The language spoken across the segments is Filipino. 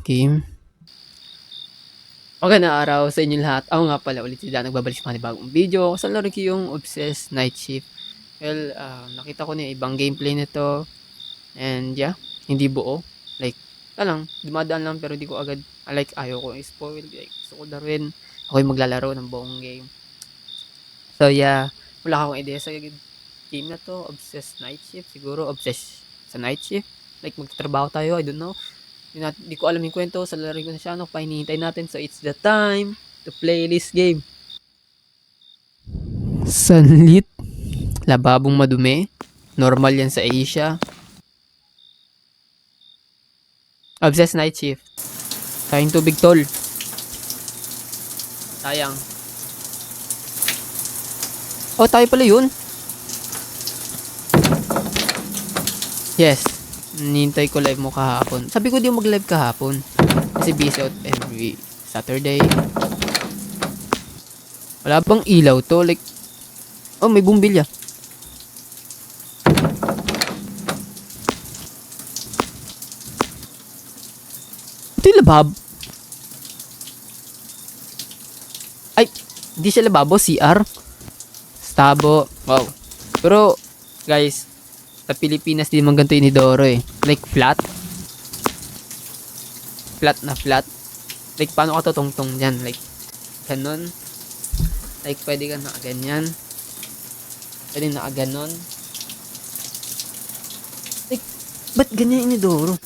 Game. Magandang araw sa inyo lahat. Ako nga pala ulit si Dan, nagbabalik sa panibagong video. Sa laro ko yung Obsessed Night Shift. Well, nakita ko na yung ibang gameplay nito. And yeah, hindi buo. Like, lang, dumadaan lang pero di ko agad, ayaw ko i-spoil. Like, gusto ko laruin. Ako yung maglalaro ng buong game. So yeah, wala akong idea sa game na to. Obsessed Night Shift. Siguro obsessed sa night shift. Like, magtatrabaho tayo, I don't know. Di ko alam yung kwento, sa laro ko na siya, ano, pa hinihintay natin. So, it's the time to play this game. Sunlit, lababong madumi, normal yan sa Asia. Obsessed Night Shift. Tayong tubig, tol. Sayang. Oh, tayo pala yun. Yes. Nintay ko live mo kahapon. Sabi ko di mag-live kahapon. Kasi busy out every Saturday. Wala bang ilaw to? Like, oh, may bumbilya. Ito yung labab. Ay, di siya lababo. CR. Stabo. Wow. Pero, guys, sa Pilipinas di naman ganito inidoro eh. Like, flat. Flat na flat. Like, paano ka tutungtong dyan? Like, ganun. Like, pwede ka na ganyan. Pwede na ganon. Like, ba't ganyan inidoro?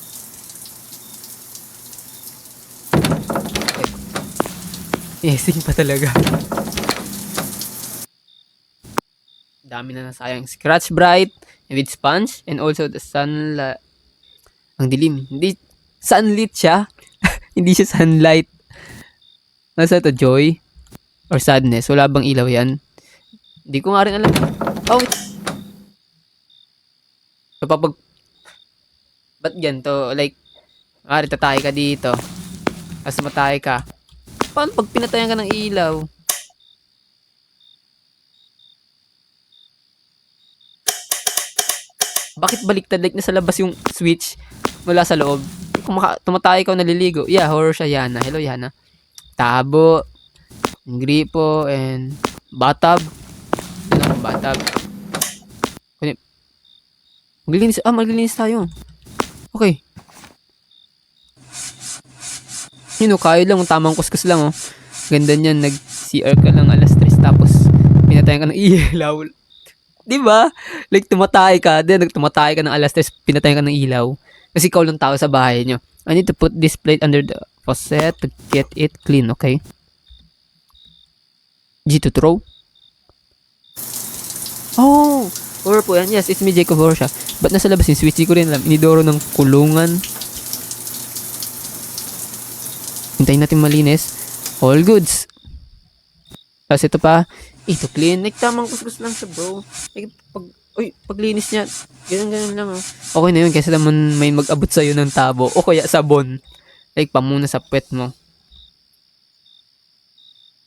Yesing pa talaga. Dami na nasayang. Scratch Bright with sponge and also the sunlight. Ang dilim. Hindi sunlit siya. Hindi siya sunlight. Nasa to joy or sadness. Wala bang ilaw yan? Hindi ko nga rin alam. Oh. Kapag ba't ganito? Like, tatay ka dito. Tapos matay ka. Paano pag pinatayan ka ng ilaw? Bakit baliktad? Like, nasa labas yung switch mula sa loob. Kung tumatay ka o naliligo. Yeah, horror siya, Yana. Hello, Yana. Tabo. Gripo and batab. Yun ako, batab. Maglilinis tayo. Okay. Yun o, kayo lang. Tamang kuskus lang o. Ganda niyan. Nag-CR ka lang alas 3 tapos pinatayan ka ng ilaw. Diba? Like, tumatay ka. Then, tumatay ka ng alas 3, pinatayan ka ng ilaw. Kasi ikaw lang tao sa bahay nyo. I need to put this plate under the faucet to get it clean, okay? G to throw. Oh! Horror po yan. Yes, it's me, Jacob Horsha. Ba't nasa labas yung switch? Di ko rin alam. Inidoro ng kulungan. Hintayin natin malinis. All goods. Tapos ito pa. Ito clean. Like, tamang kuskus lang sa bro. Like, paglinis niya, ganun lang oh. Okay na yun, kasi naman may mag-abot sa'yo ng tabo. O kaya sabon. Like, pamuna sa pet mo.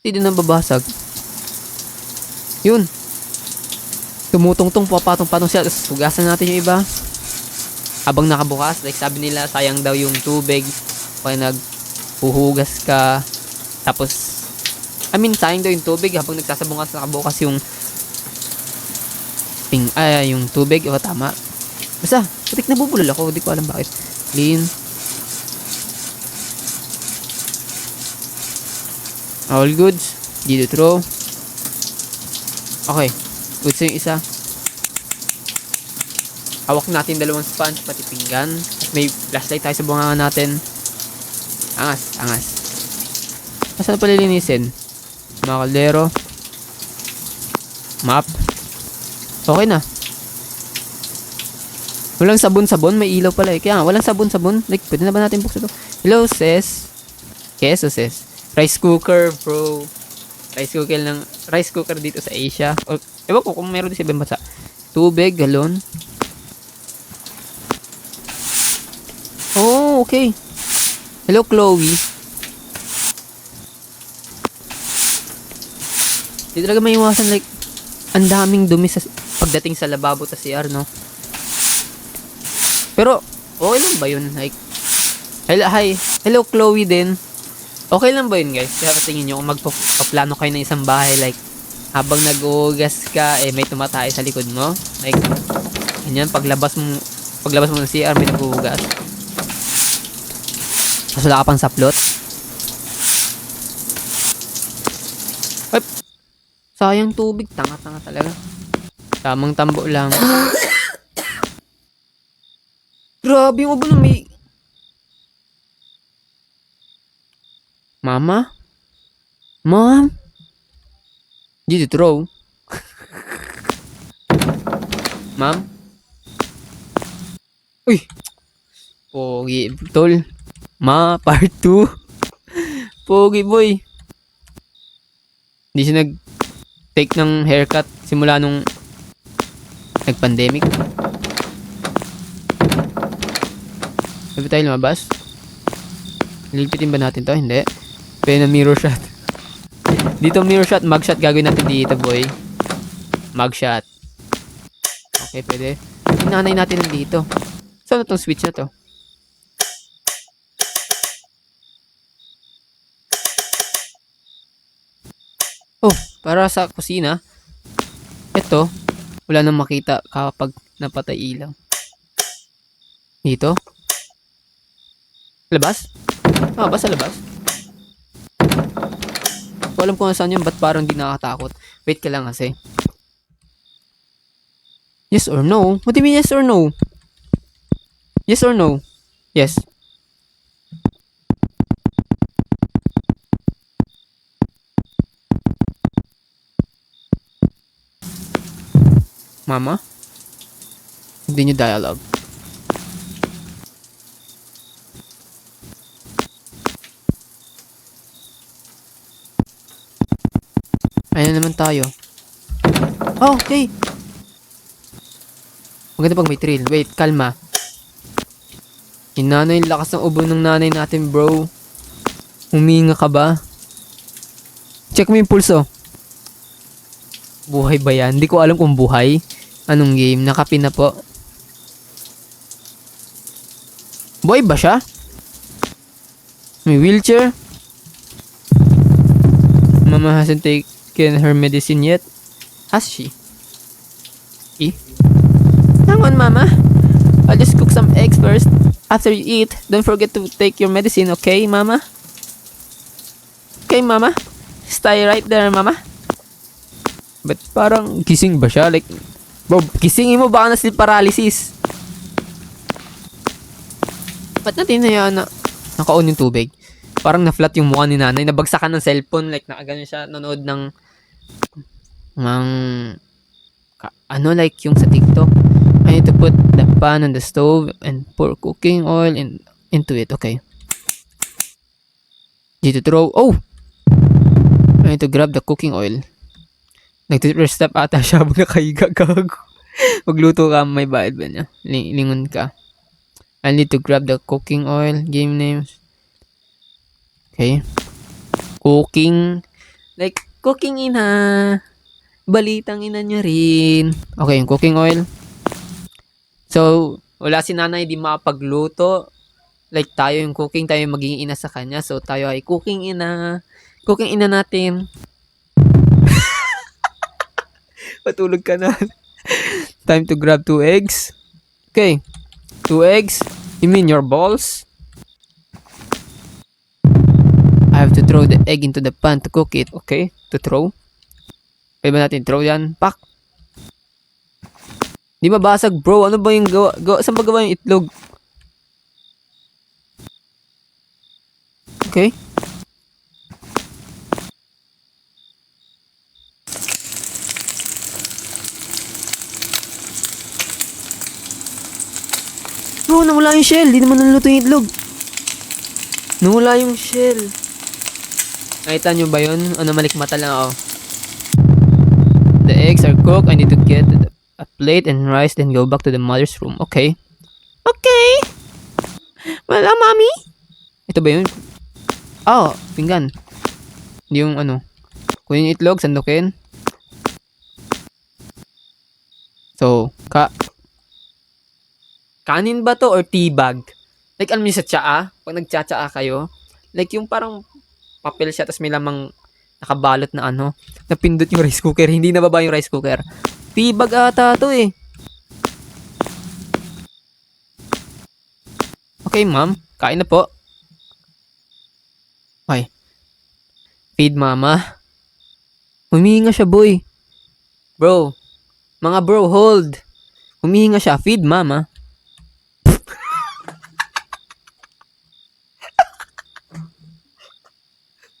Hindi din nababasag. Yun. Tumutungtong, papatong-patong siya. Tapos, hugasan natin yung iba. Habang nakabukas, like, sabi nila, sayang daw yung tubig. Kaya naghuhugas ka. Tapos, sayang daw yung tubig habang nagsasabong ka, nakabukas yung yung tubig. O, tama. Basta, putik nabubulol ako. Hindi ko alam bakit. Clean. All goods. Dito throw. Okay. Goods yung isa. Hawak natin dalawang sponge, pati pinggan. May flashlight tayo sa bunganga natin. Angas, angas. Saan palilinisin? Mga kaldero. Map. Okay na. Walang sabon-sabon. May ilaw pala eh. Kaya nga, walang sabon-sabon. Like, pwede na ba natin buksan ito? Hello, sis. Keso, sis. Rice cooker, bro. Rice cooker dito sa Asia. O, ewan ko kung meron din sa ibang bansa. Tubig, galon. Oh, okay. Hello, Chloe. Di talaga may iwasan, like, ang daming dumi sa pagdating sa lababo ta CR, no? Pero, okay lang ba yun? Like, Hello, hi. Hello, Chloe din. Okay lang ba yun, guys? Kaya tingin nyo kung magpaplano kayo ng isang bahay, like, habang nag-uugas ka, may tumatay sa likod mo. Like, ganyan, paglabas mo ng CR, may nag-uugas. Tapos wala ka pang saplot. Ay, sayang tubig. Tanga-tanga talaga. Tamang tambo lang. Grabe yung ubo na may... Mama? Mom? Did you throw? Ma'am? Uy! Pogi, tol. Part 2. Pogi, boy. Hindi siya nag-take ng haircut simula nung nag-pandemic. Sabi tayo lumabas? Lilipitin ba natin to? Hindi. Pwede na mirror shot. Dito mirror shot, mug shot gagawin natin dito, boy. Mug shot. Okay, pwede. Nanay natin nandito. Saan na tong switch na to? Oh, para sa kusina. Ito, wala nang makita kapag napatay ilaw. Dito? Labas? Basta labas. Ko alam kung saan yun, ba't parang di nakakatakot. Wait ka lang kasi. Yes or no? What do you mean yes or no? Yes or no? Yes. Mama? Hindi nyo dialogue. Ayan na naman tayo. Oh, okay. Maganda pag may trail. Wait, kalma. Yung nanay, lakas ng ubo ng nanay natin, bro. Huminga ka ba? Check mo yung pulso. Buhay ba yan? Hindi ko alam kung buhay. Anong game? Nakapin na po. Buhay ba siya? May wheelchair? Mama hasn't taken her medicine yet. Has she? Hang on, Mama. I'll just cook some eggs first. After you eat, don't forget to take your medicine, okay, Mama? Okay, Mama? Stay right there, Mama. But parang gising ba siya? Like, bro, gisingin mo baka na sleep paralysis. Ba't natin na naka-on yung tubig? Parang na-flat yung mukha ni nanay. Nabagsakan ng cellphone. Like, nakagano siya. Nanood ng like yung sa TikTok. I need to put the pan on the stove and pour cooking oil into it. Okay. Need to throw. Oh! I need to grab the cooking oil. Nag-first step ata siya habang nakahiga, gago. Magluto ka, may bayad ba niya? Lingon ka. I need to grab the cooking oil. Game names. Okay. Cooking. Like, cooking ina. Balitang ina niya rin. Okay, yung cooking oil. So, wala si nanay di makapagluto. Like, tayo yung cooking, tayo yung magiging ina sa kanya. So, tayo ay cooking ina. Cooking ina natin. Patulog ka na. Time to grab 2 eggs. Okay. 2 eggs. You mean your balls? I have to throw the egg into the pan to cook it. Okay. To throw. Pwede ba natin throw yan? Pak. Di mabasag, bro. Ano ba yung gawa? Saan ba gawa yung itlog? Okay. Bro, nawala yung shell. Di naman naluto yung itlog. Nawala yung shell. Nakita nyo ba yun? Ano, malikmata lang ako. The eggs are cooked. I need to get a plate and rice, then go back to the mother's room. Okay. Okay. Wala, mommy. Ito ba yun? Oh, pinggan. Yung ano. Kunin yung itlog, sandukin. So, kanin ba to or tea bag? Like, alam niyo sa tsaa? Pag nagtsatsaa kayo, like yung parang papel siya, tapos may lamang nakabalot na ano, napindot yung rice cooker, hindi nababa yung rice cooker. Tibag ata to eh. Okay, ma'am. Kain na po. Okay. Feed mama. Humihinga siya, boy. Bro. Mga bro, hold. Humihinga siya. Feed mama.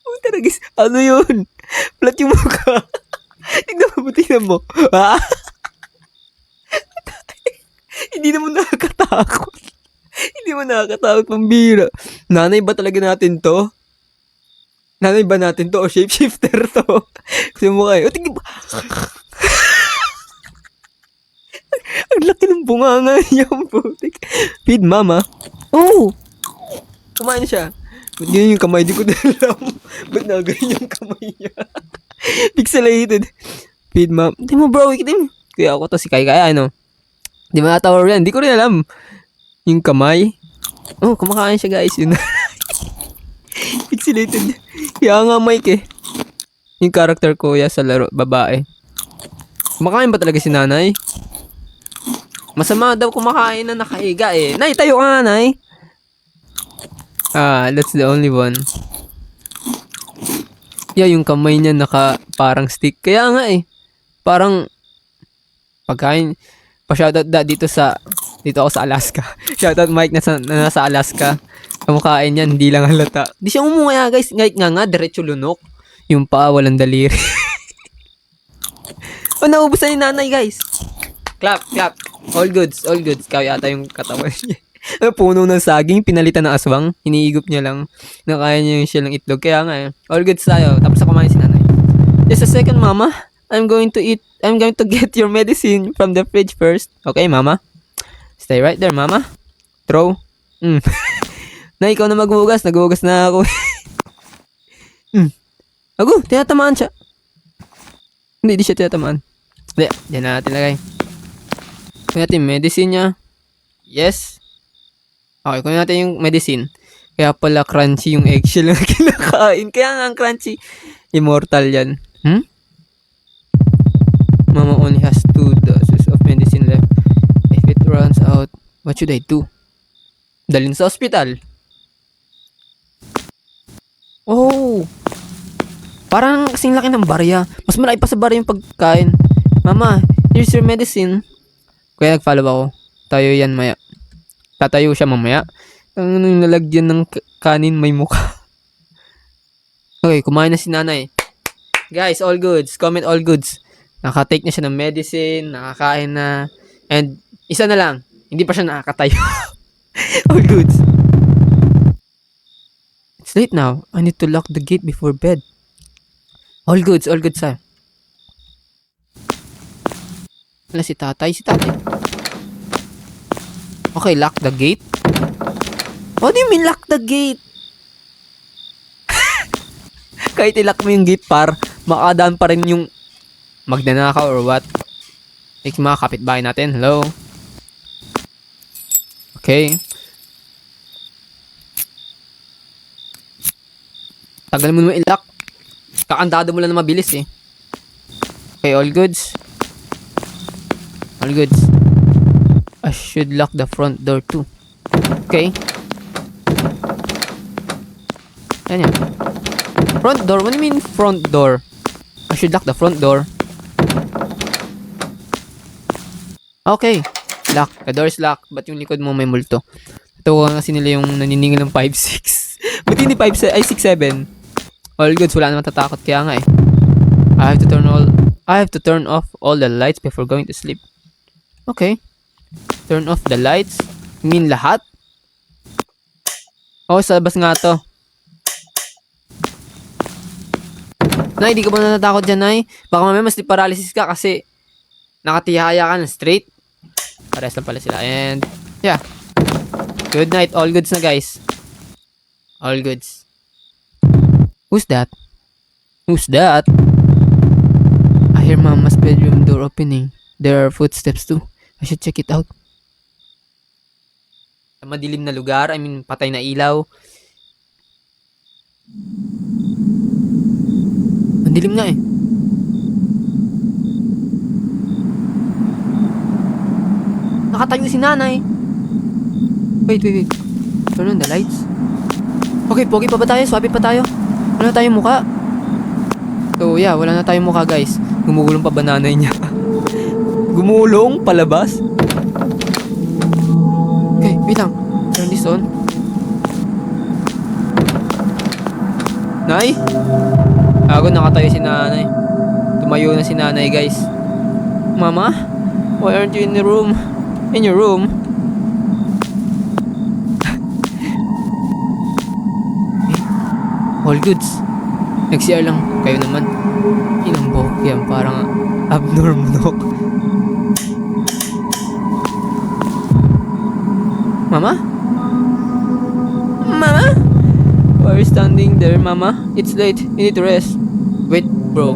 Puta na guys. Ano yun? Flat yung mukha. Tignan mo. Ha? Hindi naman nakakatakot. Hindi mo nakakatakot, pambira. Nanay ba talaga natin to? Nanay ba natin to? O shapeshifter to? Kasi mo kayo. Tingin ba? Ang laki ng bunganga niya, putik. Feed mama. Oh! Kumain siya. Ba't ganyan yung kamay? Di ko na alam. Ba't nagayin yung kamay niya? Pixelated. Feed mama. Di mo bro, ikitin. Kaya ako to si Kai Kaya, ano? Di ba natawar yan? Di ko rin alam. Yung kamay. Oh, kumakain siya guys. Yun. Pixelated. Kaya nga Mike eh. Yung character ko ya sa laro, babae. Kumakain ba talaga si nanay? Masama daw kumakain na nakahiga eh. Nay, tayo ka nga, nay. Ah, that's the only one. Yeah, yung kamay niya naka parang stick. Kaya nga eh. Parang pagkain. Pa-shoutout dito ako sa Alaska. Shoutout Mike na nasa Alaska. Kumakain yan, hindi lang halata. Di siya umungaya guys. Ngayit nga, diretso lunok. Yung paa, walang daliri. O, naubos na yung nanay guys. Clap. All goods. Ikaw yata yung katawan niya. Puno ng saging, pinalitan ng aswang. Hiniigop niya lang. Nakaya niya yung shell ng itlog. Kaya nga all goods tayo. Tapos na kumain si nanay. Just a second, mama. I'm going to get your medicine from the fridge first. Okay, mama? Stay right there, mama. Throw. Na, ikaw na maghugas. Naghugas na ako. Ago, tinatamaan siya. Hindi, di siya tinatamaan. Hindi, dyan natin lagay. Kunin natin yung medicine niya. Yes. Okay, kunin natin yung medicine. Kaya pala crunchy yung eggshell na kinakain. Kaya nga ang crunchy. Immortal yan. Mama only has 2 doses of medicine left. If it runs out, what should I do? Dalhin sa hospital. Oh! Parang kasing laki ng barya. Mas malaki pa sa barya yung pagkain. Mama, here's your medicine. Kaya nag-follow ako. Tayo yan maya. Tatayo siya mamaya. Ang nalagyan ng kanin may mukha. Okay, kumain na si nanay. Guys, all goods. Comment all goods. Nakatake na siya ng medicine. Nakakain na. And isa na lang. Hindi pa siya nakakatayo. All goods. It's late now. I need to lock the gate before bed. All goods sir. Wala si tatay. Okay, lock the gate. What do you mean lock the gate? Kahit i-lock mo yung gate par, makadaan pa rin yung magnanakaw or what. Like mga kapitbahay natin. Hello? Okay. Tagal mo naman i-lock. Kakandado mo lang na mabilis eh. Okay, all goods. All goods. I should lock the front door too. Okay. Yan yan. Front door? What do you mean front door? I should lock the front door. Okay. Lock. The door is locked. Ba't yung likod mo may multo? Ito kasi nila yung naniningil ng 5-6. Ba't hindi 5-6, 7? All goods. Wala naman tatakot. Kaya nga eh. I have to turn off all the lights before going to sleep. Okay. Turn off the lights? You mean lahat? Oh, sa labas nga to. Nay, di ka ba natatakot dyan, Nay? Baka mamaya mas paralysis ka kasi nakatihaya ka na straight. Pares lang pala sila. And, yeah. Good night. All goods na, guys. All goods. Who's that? Who's that? I hear Mama's bedroom door opening. There are footsteps too. I should check it out. Sa madilim na lugar, I mean, patay na ilaw. Ang dilim nga eh. Nakatayo si nanay. Wait. Turn on the lights. Okay, pogi pa ba tayo? Swabe pa tayo? Wala na tayong muka. So yeah, wala na tayong muka guys. Gumugulong pa ba nanay niya? Gumulong palabas? Okay, wait lang. Turn this on. Nay? Ako nakatayo si nanay. Tumayo na si nanay guys. Mama? Why aren't you in the room? In your room? All goods. Nag-CR lang. Kayo naman. Inambo. Yan, parang abnormal. Mama? Mama? Why are you standing there, Mama? It's late. You need to rest. Wait, bro.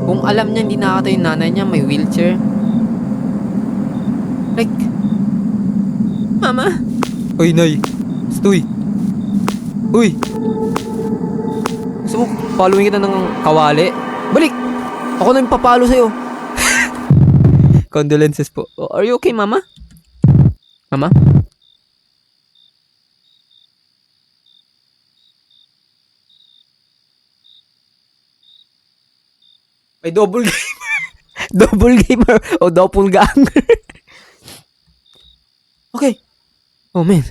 Kung alam niya hindi nakakatayo yung nanay niya, may wheelchair. Like, Mama? Uy, Nay. Stoy. Uy. Gusto mo, following kita ng kawali? Balik! Ako na yung papalo sa'yo. Condolences po. Oh, are you okay, Mama? Mama? May double gamer. Double gamer o doppelganger. Okay. Oh, man.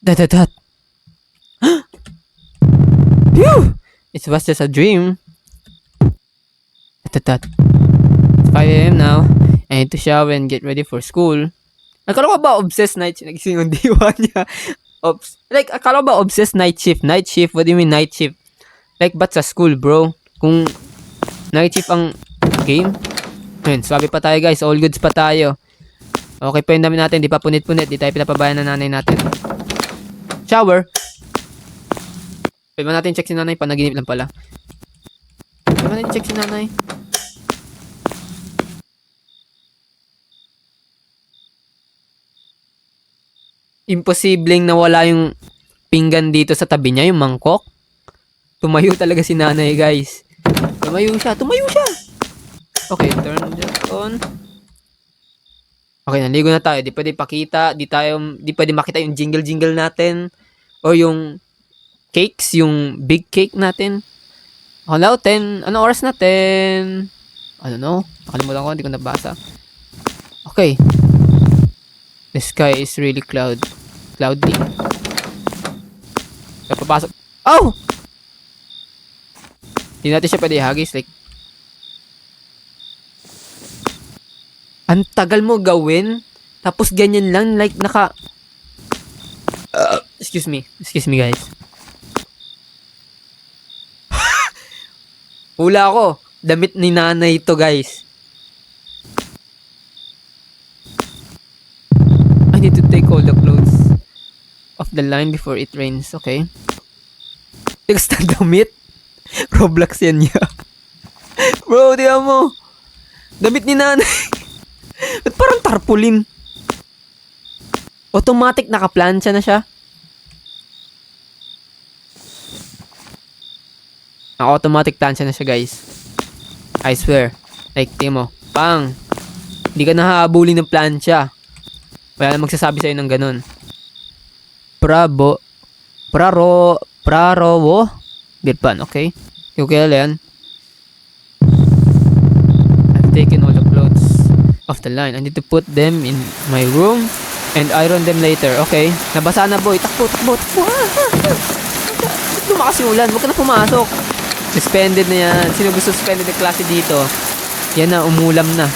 That. Phew! It was just a dream. That. It's 5 a.m. now. I need to shower and get ready for school. Akala ko ba obsessed night shift? Nagising yung diwa niya. Akala ko ba obsessed night shift? Night shift? What do you mean night shift? Like, ba't sa school, bro? Kung night shift ang game? Ayun, swabe pa tayo guys. All goods pa tayo. Okay pa yung dami natin. Di pa punit-punit. Di tayo pinapabayan ng nanay natin. Shower. Pwede ba natin check si nanay? Panaginip lang pala. Pwede ba natin check si nanay? Imposibleng nawala yung pinggan dito sa tabi niya, yung mangkok. Tumayo talaga si nanay, guys. Tumayo siya. Okay, turn that on. Okay, naligo na tayo. Di pwede pakita. Di pwede makita yung jingle natin. O yung cakes, yung big cake natin. Hello, 10. Ano oras na? 10. I don't know. Nakalimutan ko. Hindi ko nabasa. Okay. The sky is really cloudy. Kaya papasok. Oh! Hindi natin siya pwede hagis. Like, ang tagal mo gawin. Tapos ganyan lang. Like, excuse me guys. Hula ako. Damit ni nanay ito guys. I need to take all the clothes off the line before it rains. Okay. Text na damit. Roblox yan niya. Bro, di mo. Damit ni nanay. Ba't parang tarpaulin? Automatic nakaplansya na siya. Naka-automatic plansya na siya, guys. I swear. Like, tingin mo. Pang. Hindi ka nahahabulin ng plansya. Wala na magsasabi sa'yo ng ganun. Prarowo. Birpan, okay? Okay, yan. I've taken all the clothes off the line. I need to put them in my room and iron them later. Okay. Nabasa na, boy. Takbo. Ba't lumakas yung ulan? Huwag ka na pumasok. Suspended na yan. Sino gusto suspended na klase dito? Yan na, umulam na.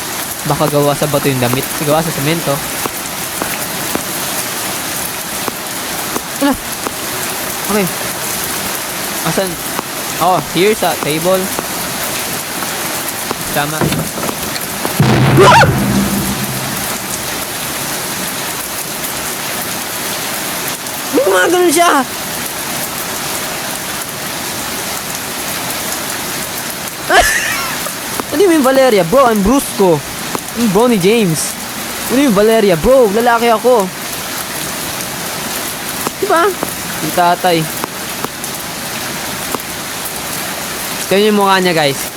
Baka gawa sa bato yung damit. Gawa sa semento. Wala. Okay. Asan? Oh, here sa table. Tama. gumagano siya? Ano yung Valeria? Bro, I'm Brusco. I'm Bronny James. Ano yung Valeria? Bro, lalaki ako. Diba? Yung tatay. Kaya yung mukha niya, guys.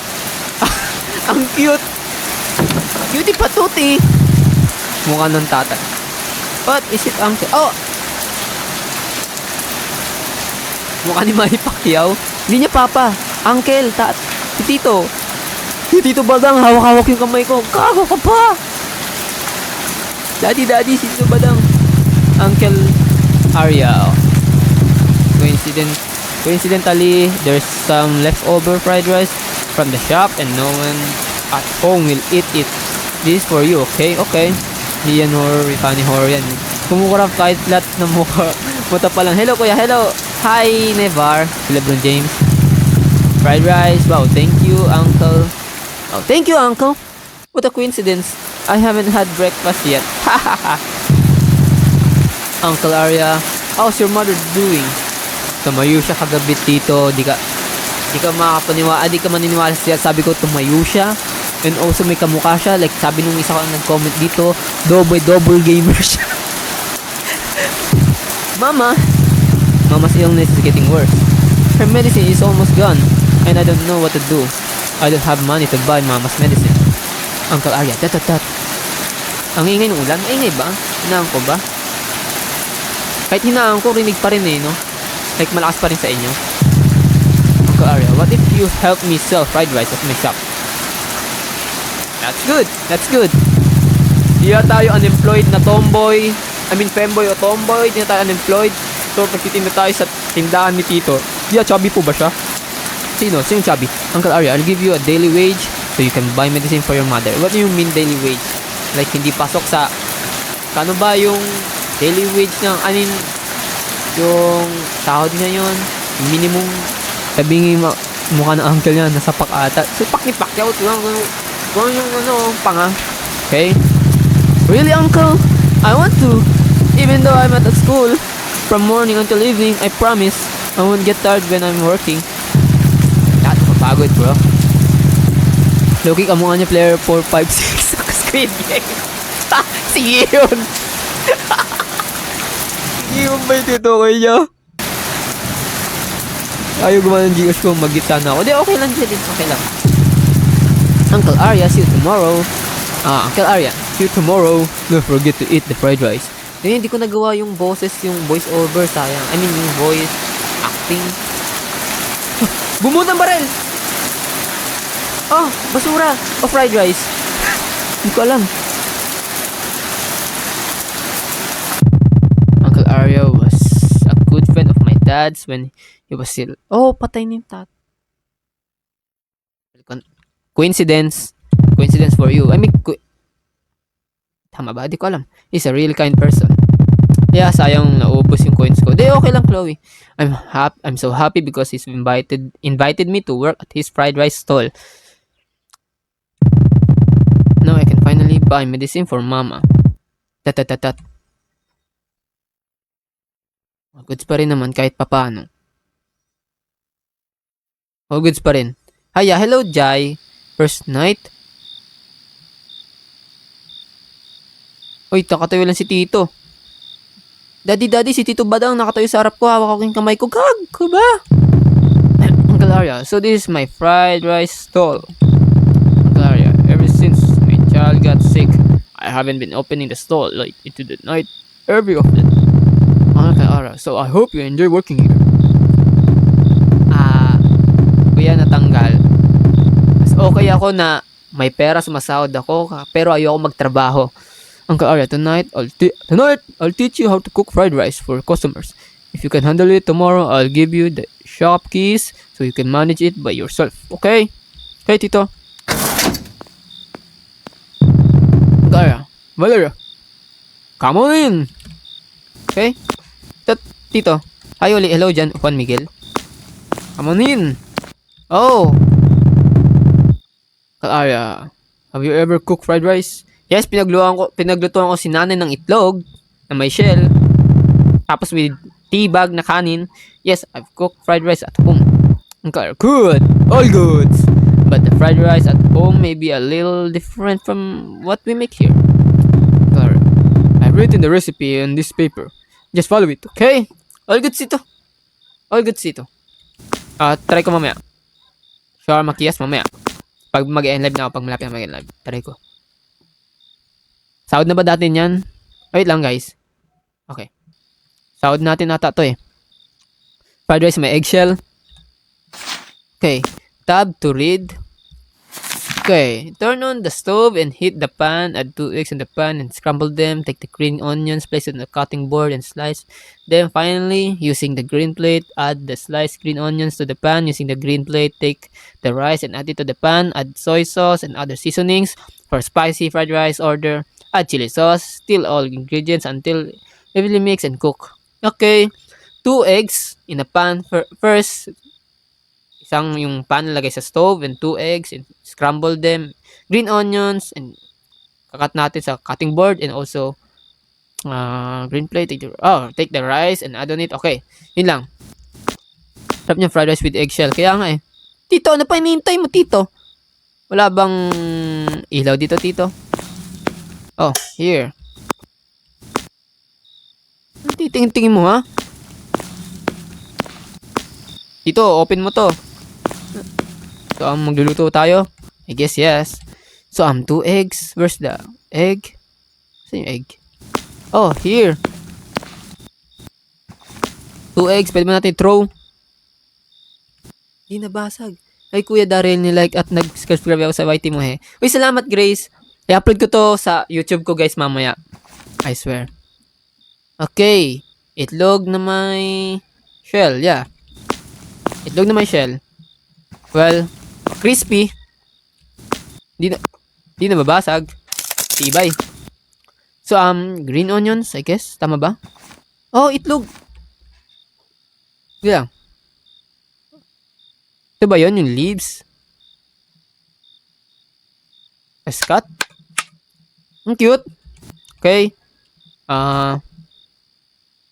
Ang cute. Cutie patuti. Mukha ng tatay. What is it, uncle? Oh! Mukha ni Manny Pacquiao. Hindi niya papa. Uncle, si Tito. Si Tito Badang, hawak-hawak yung kamay ko. Kago ka pa! Daddy, si Tito Badang. Uncle Arya. Coincidentally, there's some leftover fried rice from the shop and no one at home will eat it. This is for you, okay? Okay. Yan horror, funny horror yan. Kumukurap kahit flat na mukha. Muta pa lang. Hello kuya, hello. Hi Nevar. LeBron James. Fried rice. Wow, thank you uncle. Oh, thank you uncle. What a coincidence. I haven't had breakfast yet. Uncle Arya, how's your mother doing? Tumayo siya kagabi tito. Di ka maniniwala siya. Sabi ko tumayo siya. And also may kamukha siya. Like sabi nung isa ko nag-comment dito, double gamer siya. Mama's illness is getting worse. Her medicine is almost gone. And I don't know what to do. I don't have money to buy Mama's medicine. Uncle Arya, tat. Ang ingay ng ulan, maingay ba? Hinaan ko ba? Kahit hinaan ko, rinig pa rin eh, no? Like malakas pa rin sa inyo. Uncle Arya, what if you help me sell fried rice at my shop? That's good. Di na tayo unemployed na tomboy. I mean femboy o tomboy. Di na tayo unemployed. So pagtitinda tayo sa tindahan ni Tito. Chubby po ba siya? Sino chubby? Uncle Arya, I'll give you a daily wage so you can buy medicine for your mother. What do you mean daily wage? Like hindi pasok sa kano ba yung daily wage ng yung sahod niya yun? Minimum sabihin mukha ng uncle niya nasa ata. So pakni-pakyaw lang kung yung panga. Okay? Really uncle? I want to. Even though I'm at school from morning until evening, I promise I won't get tired when I'm working. Lahat mapagod bro. Loki ka mukha niya player 4, 5, 6 sa Squid Game. Sige yun. Sige yun ba yung tutukoy niya? Ayaw gumawa ng Gcash ko, mag-git sana ako. Di, okay lang dyan. Okay lang. Uncle Arya, see you tomorrow. Uncle Arya, see you tomorrow. Don't forget to eat the fried rice. Hindi ko nagawa yung boses, yung voice over, sayang. I mean, yung voice acting. Bumuot ng barel! Oh, basura! O fried rice. Hindi ko alam. Uncle Arya was a good friend of my dad's when he was still... Oh, patay na yung Coincidence for you. I mean, tama ba? Di ko alam. He's a really kind person. Yeah, sayang naubos yung coins ko. Di, okay lang, Chloe. I'm so happy because he's invited me to work at his fried rice stall. Now I can finally buy medicine for Mama. Tat. Goods pa rin naman kahit papaano. Goods pa rin. Hiya, hello, Jai. First night? Uy, nakatayo lang si Tito. Daddy, si Tito Badang nakatayo sa harap ko. Hawak ko yung kamay ko. Gag ko ba? Uncle Arya, so this is my fried rice stall. Uncle Arya, ever since my child got sick, I haven't been opening the stall late into the night every often. Uncle Arya, so I hope you enjoy working here. Kuya, natanggal. Okay ako na may pera, sumasahod ako, pero ayoko magtrabaho. Uncle Arya, tonight I'll teach you how to cook fried rice for customers. If you can handle it tomorrow, I'll give you the shop keys so you can manage it by yourself. Okay? Okay, Tito. Uncle Arya, Valeria, come on in. Okay? Tito. Hi, Oli. Hello dyan, Juan Miguel. Come on in. Oh. Arya, have you ever cooked fried rice? Yes, pinaglutuan ko si nanay ng itlog na may shell. Tapos with teabag na kanin. Yes, I've cooked fried rice at home. Okay, good. All good. But the fried rice at home may be a little different from what we make here. Okay, I've written the recipe on this paper. Just follow it, okay? All good ito. All good ito. Try ko mamaya. Sure, makiyas mamaya. Pag mag-end live na ako, pag malapit na mag-end live. Try ko. Sahod na ba natin yan? Wait lang guys. Okay. Sahod natin ata to eh. Fried rice may eggshell. Okay. Tab to read. Okay. Turn on the stove and heat the pan. Add 2 eggs in the pan and scramble them. Take the green onions, place it on the cutting board and slice. Then finally, using the green plate, add the sliced green onions to the pan. Using the green plate, take the rice and add it to the pan. Add soy sauce and other seasonings. For spicy fried rice order, add chili sauce. Stir all ingredients until evenly mix and cook. Okay. 2 eggs in a pan. First, isang yung pan lagay sa stove and 2 eggs and scramble them. Green onions and kakat natin sa cutting board and also green plate. Take the rice and add on it. Okay, yun lang. Sarap niya fried rice with eggshell. Kaya nga eh. Tito, ano pa hinihintay mo, Tito? Wala bang ilaw dito, Tito? Oh, here. Titingin mo, ha? Tito, open mo to. So, magluluto tayo? I guess yes. So, 2 eggs. Where's the egg? Saan yung egg? Oh, here. 2 eggs. Pwede mo natin throw. Hindi nabasag. Ay, Kuya Daryl, nilike at nag-subscribe ako sa YT mo, he. Uy, salamat, Grace. I-upload ko to sa YouTube ko, guys, mamaya. I swear. Okay. Itlog na may shell, yeah. Itlog na may shell. Well, crispy. Di na babasag. Tibay. So, green onions, I guess. Tama ba? Oh, itlog. Yeah. Ito ba yun? Yung leaves? Escat? Ang cute. Okay. Ano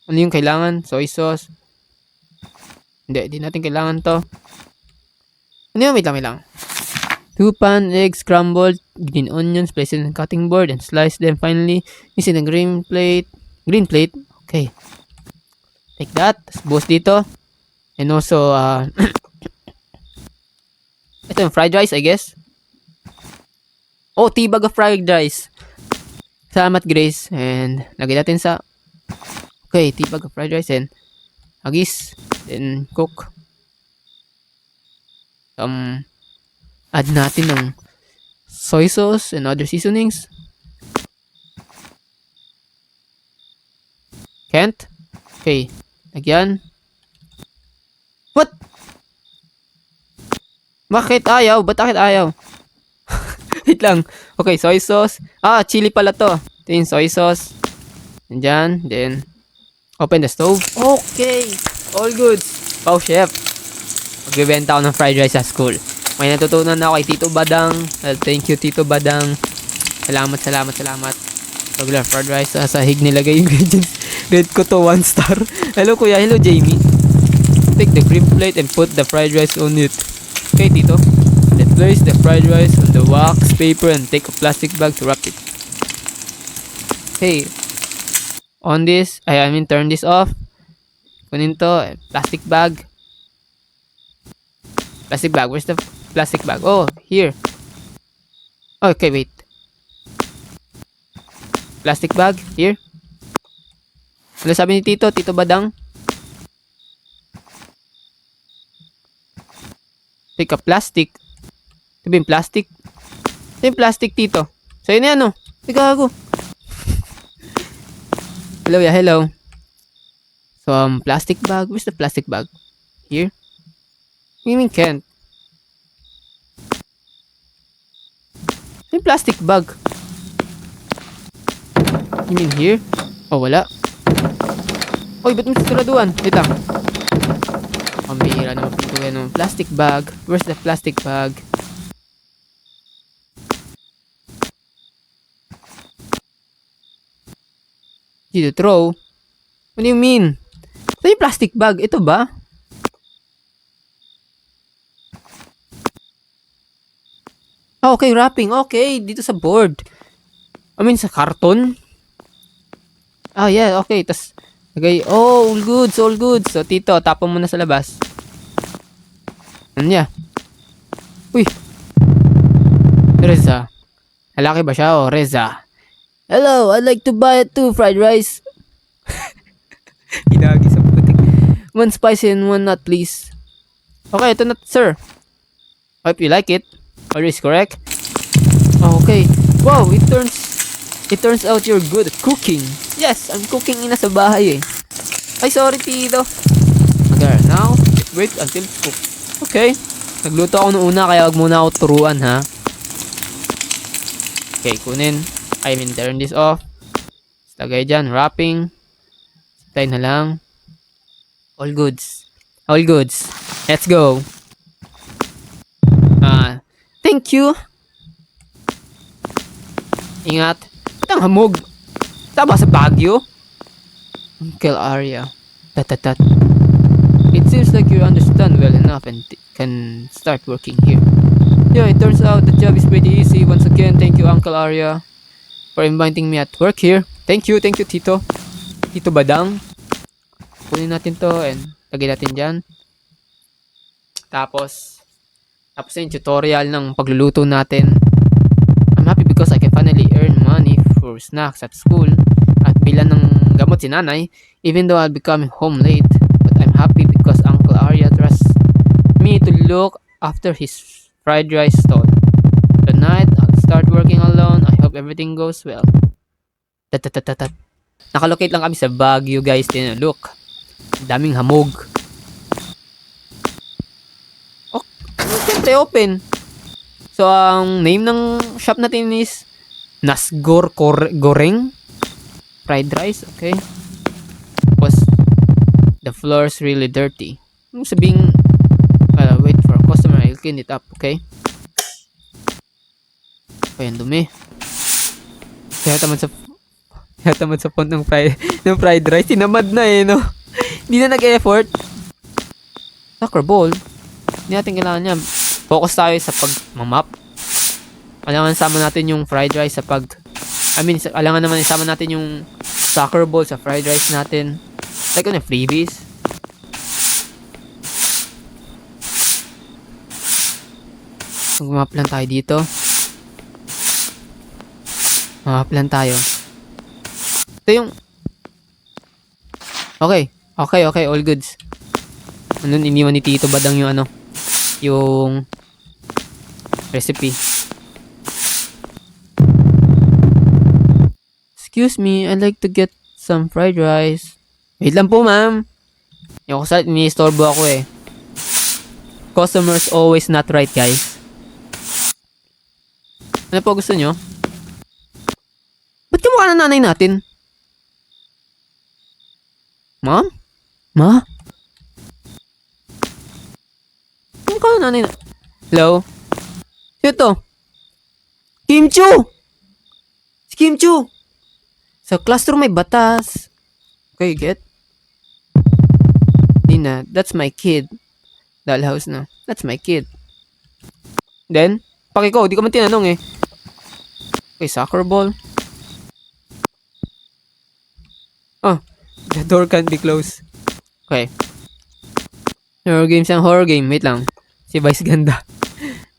yung kailangan? Soy sauce. Hindi natin kailangan to. Ano yung? Wait lang. 2 pan eggs scrambled, green onions, place it in the cutting board and slice them finally using the green plate. Okay. Take that. Buhos dito. And also, ito yung fried rice, I guess. Oh, tibag of fried rice. Salamat, Grace. And, lagay natin sa... Okay, tibag of fried rice and hagis. Then, cook. Add natin ng soy sauce and other seasonings. Can't? Okay. Lagyan. What? Bakit ayaw? Wait lang. Okay, soy sauce. Chili pala to. Ito yung soy sauce. Nandyan. Then, open the stove. Okay. All good. Wow, chef. Magbibenta ako ng fried rice sa school. May natutunan na ako kay Tito Badang. Well, thank you, Tito Badang. Salamat. Regular fried rice. Sa sahig nilagay yung ingredients. Rate ko to 1 star. Hello, Kuya. Hello, Jamie. Take the cream plate and put the fried rice on it. Okay, Tito. Then place the fried rice on the wax paper and take a plastic bag to wrap it. Okay. Turn this off. Kunin to. Plastic bag. Where's the plastic bag? Oh, here. Okay, wait. Plastic bag, here. Ano sabi ni Tito Badang? Take a plastic. Ito ba yung plastic? Ito yung plastic, Tito. So, yun yan, oh. Tiga ako. Hello. So, plastic bag. Where's the plastic bag? Here? What do you mean can't? Yung plastic bag. You mean here? Oh, wala. Oy, ba't mo siguraduhan? Wait lang. Pambihira naman pintuin ng plastic bag. Where's the plastic bag? Did you throw? What do you mean? So, yung plastic bag, ito ba? Ah, okay, wrapping. Okay, dito sa board. I mean, sa karton. Ah, yeah, okay. Tas, lagay, oh, all goods, all goods. So, tito, tapon mo na sa labas. Ano niya? Uy, Reza. Lalaki ba siya? Oh, Reza. Hello, I'd like to buy 2 fried rice. Inagi sa putik. 1 spicy and 1 not, please. Okay, ito na, sir. Hope you like it. Order is correct. Oh, okay. Wow, it turns out you're good at cooking. Yes, I'm cooking ina sa bahay eh. Ay, sorry, tito. Okay, now, wait until it's cooked. Okay. Nagluto ako nung una, kaya wag muna ako turuan, ha? Okay, kunin. Turn this off. Lagay dyan, wrapping. Tayo na lang. All goods. All goods. Let's go. Thank you. Ingat. Ba't ang hamog? Tama sa Baguio? Uncle Arya. Tatatat. It seems like you understand well enough and can start working here. Yeah, it turns out the job is pretty easy. Once again, thank you, Uncle Arya, for inviting me at work here. Thank you, Tito. Tito Badang. Kunin natin to and lagay natin dyan. Tapos yung tutorial ng pagluluto natin. I'm happy because I can finally earn money for snacks at school at bilan ng gamot si nanay, even though I'll be coming home late. But I'm happy because Uncle Arya trusts me to look after his fried rice stall. Tonight, I'll start working alone. I hope everything goes well. Tatatatatat. Nakalocate lang kami sa Baguio, guys. Look. Daming hamog. Oh, siyempre open. So, ang name ng shop natin is Nasgor Goreng fried rice. Okay. Tapos, the floor's really dirty. Sabing, wait for a customer. I'll clean it up. Okay. Ayan, dumi. Kaya tamad sa font ng fried rice. Tinamad na eh, no? Hindi na nag-effort. Soccer ball. Hindi natin kailangan niya. Focus tayo sa pag-map. Kailangan sama natin yung fried rice sa kailangan naman isama natin yung soccer ball sa fried rice natin. Like ano, freebies. Mag-map lang tayo dito. Map lang tayo. Ito yung... Okay, all goods. Ano, iniwan ni Tito Badang yung yung recipe. Excuse me, I'd like to get some fried rice. Wait lang po, ma'am. Yung kusat, ini-istorbo ako eh. Customers always not right, guys. Ano po gusto nyo? Ba't kamukha ng nanay natin? Ma'am? Ma? Kamukha ng nanay na... Hello? Sino to? Kim Chu! Si Kim Chu! Sa classroom may batas. Okay, get? Dina, that's my kid. Dollhouse na. That's my kid. Then, pakiko, di ko man tinanong eh. Okay, soccer ball. Oh, the door can't be closed. Okay. Horror games ang horror game. Wait lang. Si Vice Ganda.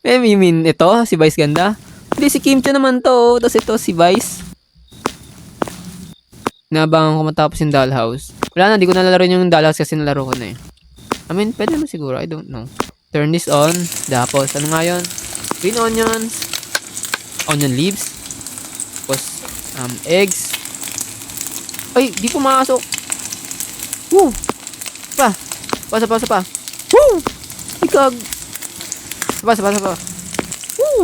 I mean, ito, si Vice Ganda. Hindi, si Kim Chu naman to. Tapos ito, si Vice. Naabangan ko matapos yung Dollhouse. Wala na, di ko nalalaro yung Dollhouse kasi nalaro ko na eh. I mean, pwede naman siguro. I don't know. Turn this on. Tapos, ano nga yun? Green onions. Onion leaves. Tapos, eggs. Ay, di pumasok. Woo! Pa. Woo! Ikag. Pa. Woo!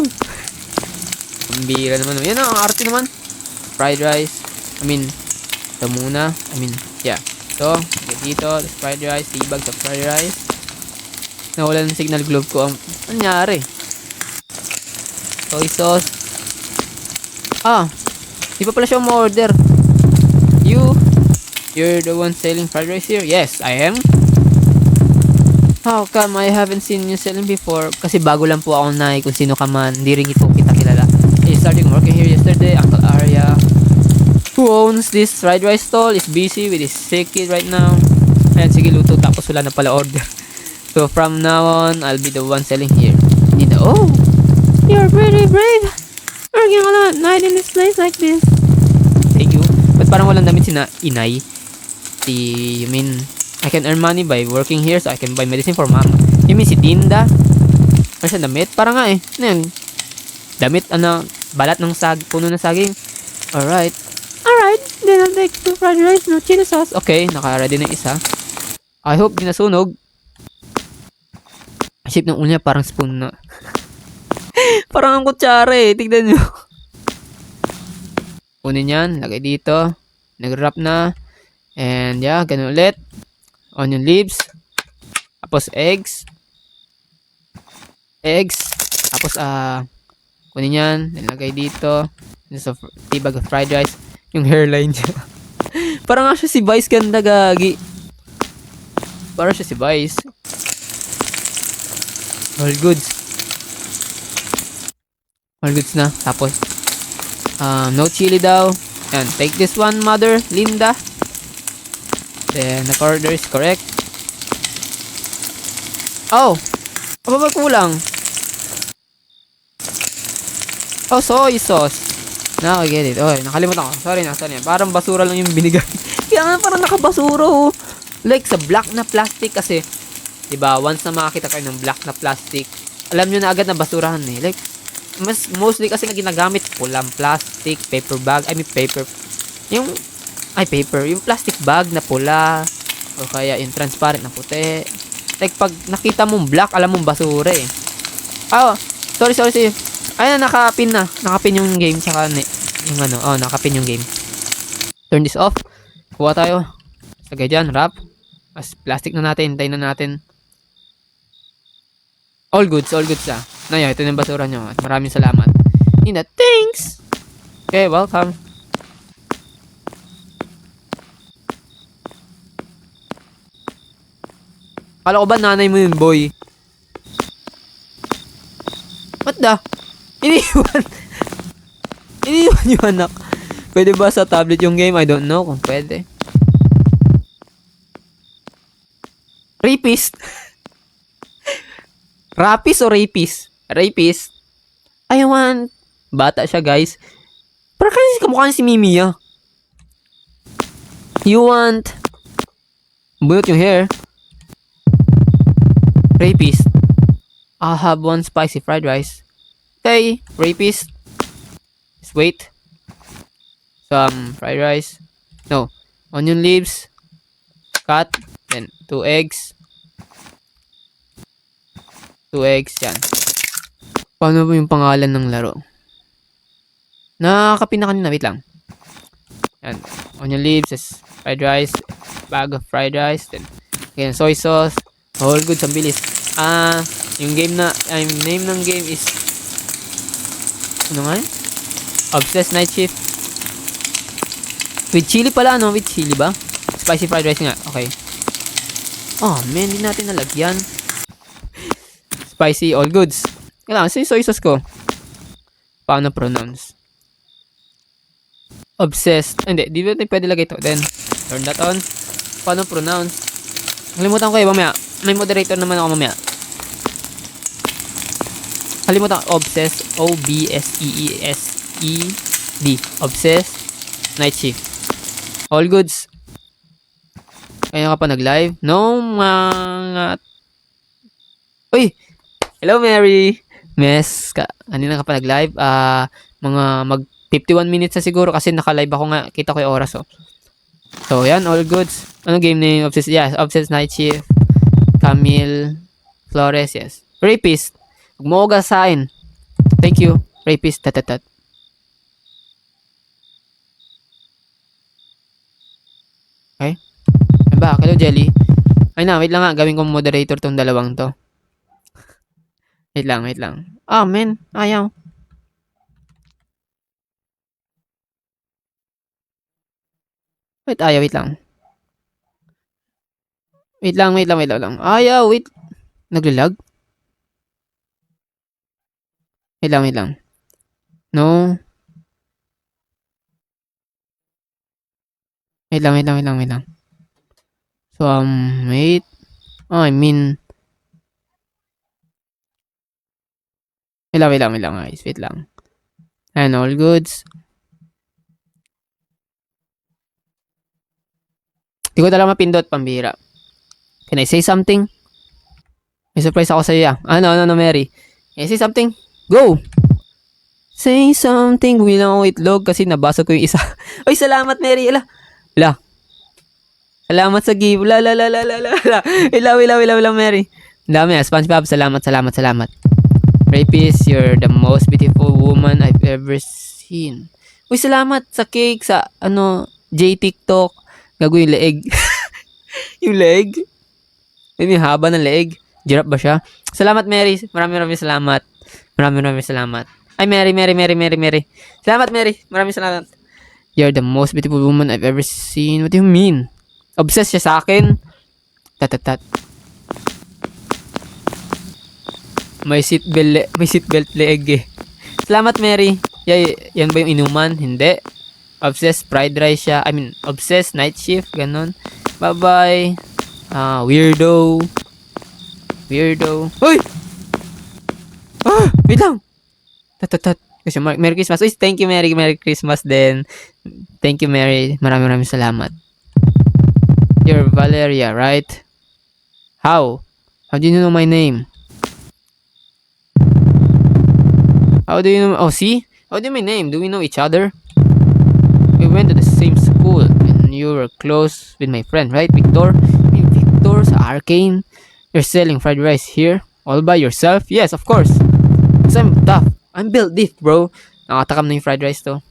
Pambira naman. Yan ang arte naman. Fried rice. Ito muna. Yeah. Ito. Dito. Tapos fried rice. Tibag sa fried rice. Nawala ng signal globe ko. Ang nangyari? Soy sauce. Di pa pala siya ma-order. You're the one selling fried rice here? Yes, I am. How come I haven't seen you selling before? Kasi bago lang po ako na kung sino ka man. Hindi rin ito kita kilala. I started working here yesterday, Uncle Arya. Who owns this fried rice stall is busy with his sick kid right now. Ayan, sige luto tapos wala na pala order. So from now on, I'll be the one selling here. Nina, oh, you're pretty brave. Working all night in this place like this. Thank you. But parang walang damit si inay. You mean, I can earn money by working here so I can buy medicine for mama. You mean si Tinda? Ano siya damit? Parang nga eh. Ano yun? Damit, balat ng puno ng saging. Alright. Alright, then I'll take 2 fried rice, no chili sauce. Okay, naka-ready na isa. I hope di nasunog. Shape ng ulo niya parang spoon na. Parang ang kutsara eh. Tignan nyo. Kunin yan. Lagay dito. Nag-wrap na. And yeah, ganun ulit. Onion leaves. Tapos eggs. Tapos kunin yan. Nilagay dito. So, tibag of fried rice. Yung hairline niya. Parang nga siya si Vice ganda gagi. Parang siya si Vice. All goods. All goods na. Tapos, no chili daw. And take this one, Mother Linda. Then, the order is correct. Oh! Ano ba kulang? Oh, soy sauce. Now I get it. Oh, nakalimutan ko. Sorry na. Parang basura lang yung binigay. Kaya nga parang nakabasura oh. Like sa black na plastic kasi. Diba, once na makakita kayo ng black na plastic, alam nyo na agad na basurahan eh. Like, mostly kasi na ginagamit pulang plastic, paper bag, paper. Yung plastic bag na pula, o kaya yung transparent na puti. Like, pag nakita mong black, alam mong basura eh. Oh, sorry. Ayun na, nakapin na. Nakapin yung game, tsaka yung nakapin yung game. Turn this off. Kuha tayo. Lagay dyan, wrap. As plastic na natin, hintayin na natin. All goods ah. Naya, ito yung basura nyo. At maraming salamat. Nina, thanks! Okay, welcome. Kala ko ba nanay mo yun, boy? What the? Iniwan yung anak. Pwede ba sa tablet yung game? I don't know kung pwede. Rapist? Rapist o rapist? Rapist. I want... Bata siya, guys. Parang kasi kamukha niya si Mimi, ah. You want... Bunot yung hair. Rapist. I'll have 1 spicy fried rice. Okay, rapist. Just wait. Some fried rice. No. Onion leaves. Cut. Then 2 eggs. 2 eggs, yan. Paano ba yung pangalan ng laro? Nakakapin na kanina, wait lang. Yan. Onion leaves, fried rice, bag of fried rice, then again, soy sauce, all goods, ang bilis. Yung name ng game is ano nga? Obsessed Night Shift. With chili pala, no? With chili ba? Spicy fried rice nga, okay. Oh, man, hindi natin nalagyan. Spicy, all goods. Kailangan, soy sauce ko. Paano pronounce? Obsessed. Hindi, di ba pwede lagay ito? Then, turn that on. Paano pronounce? Kalimutan ko mamaya. May moderator naman ako mamaya. Kalimutan ko. Obsessed. O-B-S-E-E-S-E-D. Obsessed. Night Shift. All goods. Kaya ka pa nag-live? No, mga... Uy! Hello, Mary! Mes, kanina ka pa nag-live? Mga 51 minutes na siguro kasi naka-live ako nga. Kita ko yung oras, oh. So, yan, all goods. Ano game name? Obsessed, yes. Obsessed Night Shift. Camille Flores, yes. Rapist. Huwag mo ugasain. Thank you. Rapist, tatatat. Okay. Ano ba? Hello, Jelly. Ay na, wait lang nga. Gawin kong moderator tong dalawang to. Wait lang. Men. Ayaw. Wait lang. Wait lang. Wait. Naglalag? Wait lang. No. Wait lang. So, wait. Oh, I mean, wait lang, guys. Wait lang. And all goods. Di ko talaga mapindot, pambira. Can I say something? May surprise ako sa'yo, ah. Ano, Mary? Can I say something? Go! Say something. Bilang ako itlog kasi nabasa ko yung isa. Ay, salamat, Mary. Ala. Salamat sa gift. La. Ilaw, Mary. Ang dami, ah. SpongeBob, salamat. Rapist, you're the most beautiful woman I've ever seen. Uy, salamat sa cake, sa J TikTok. Gago yung leeg. Yung leeg. May haba ng leeg. Giraffe ba siya? Salamat, Mary. Maraming salamat. Maraming salamat. Ay, Mary. Salamat, Mary. Maraming salamat. You're the most beautiful woman I've ever seen. What do you mean? Obsessed siya sa akin? Tat. May seatbelt leeg eh. Salamat, Mary. Yan ba yung inuman? Hindi. Obsessed fried rice siya. I mean, obsessed night shift. Ganon. Bye-bye. Weirdo. Uy! Wait lang. Tat. Kasi Merry Christmas. Uy, thank you, Mary. Merry Christmas din. Thank you, Mary. Maraming salamat. You're Valeria, right? How? How do you know my name? How do you know? Oh, see? How do you know my name? Do we know each other? We went to the same school and you were close with my friend, right, Victor? Victor sa Arcane? You're selling fried rice here? All by yourself? Yes, of course. Because I'm tough. I'm built diff, bro. Nakatakam na yung fried rice to.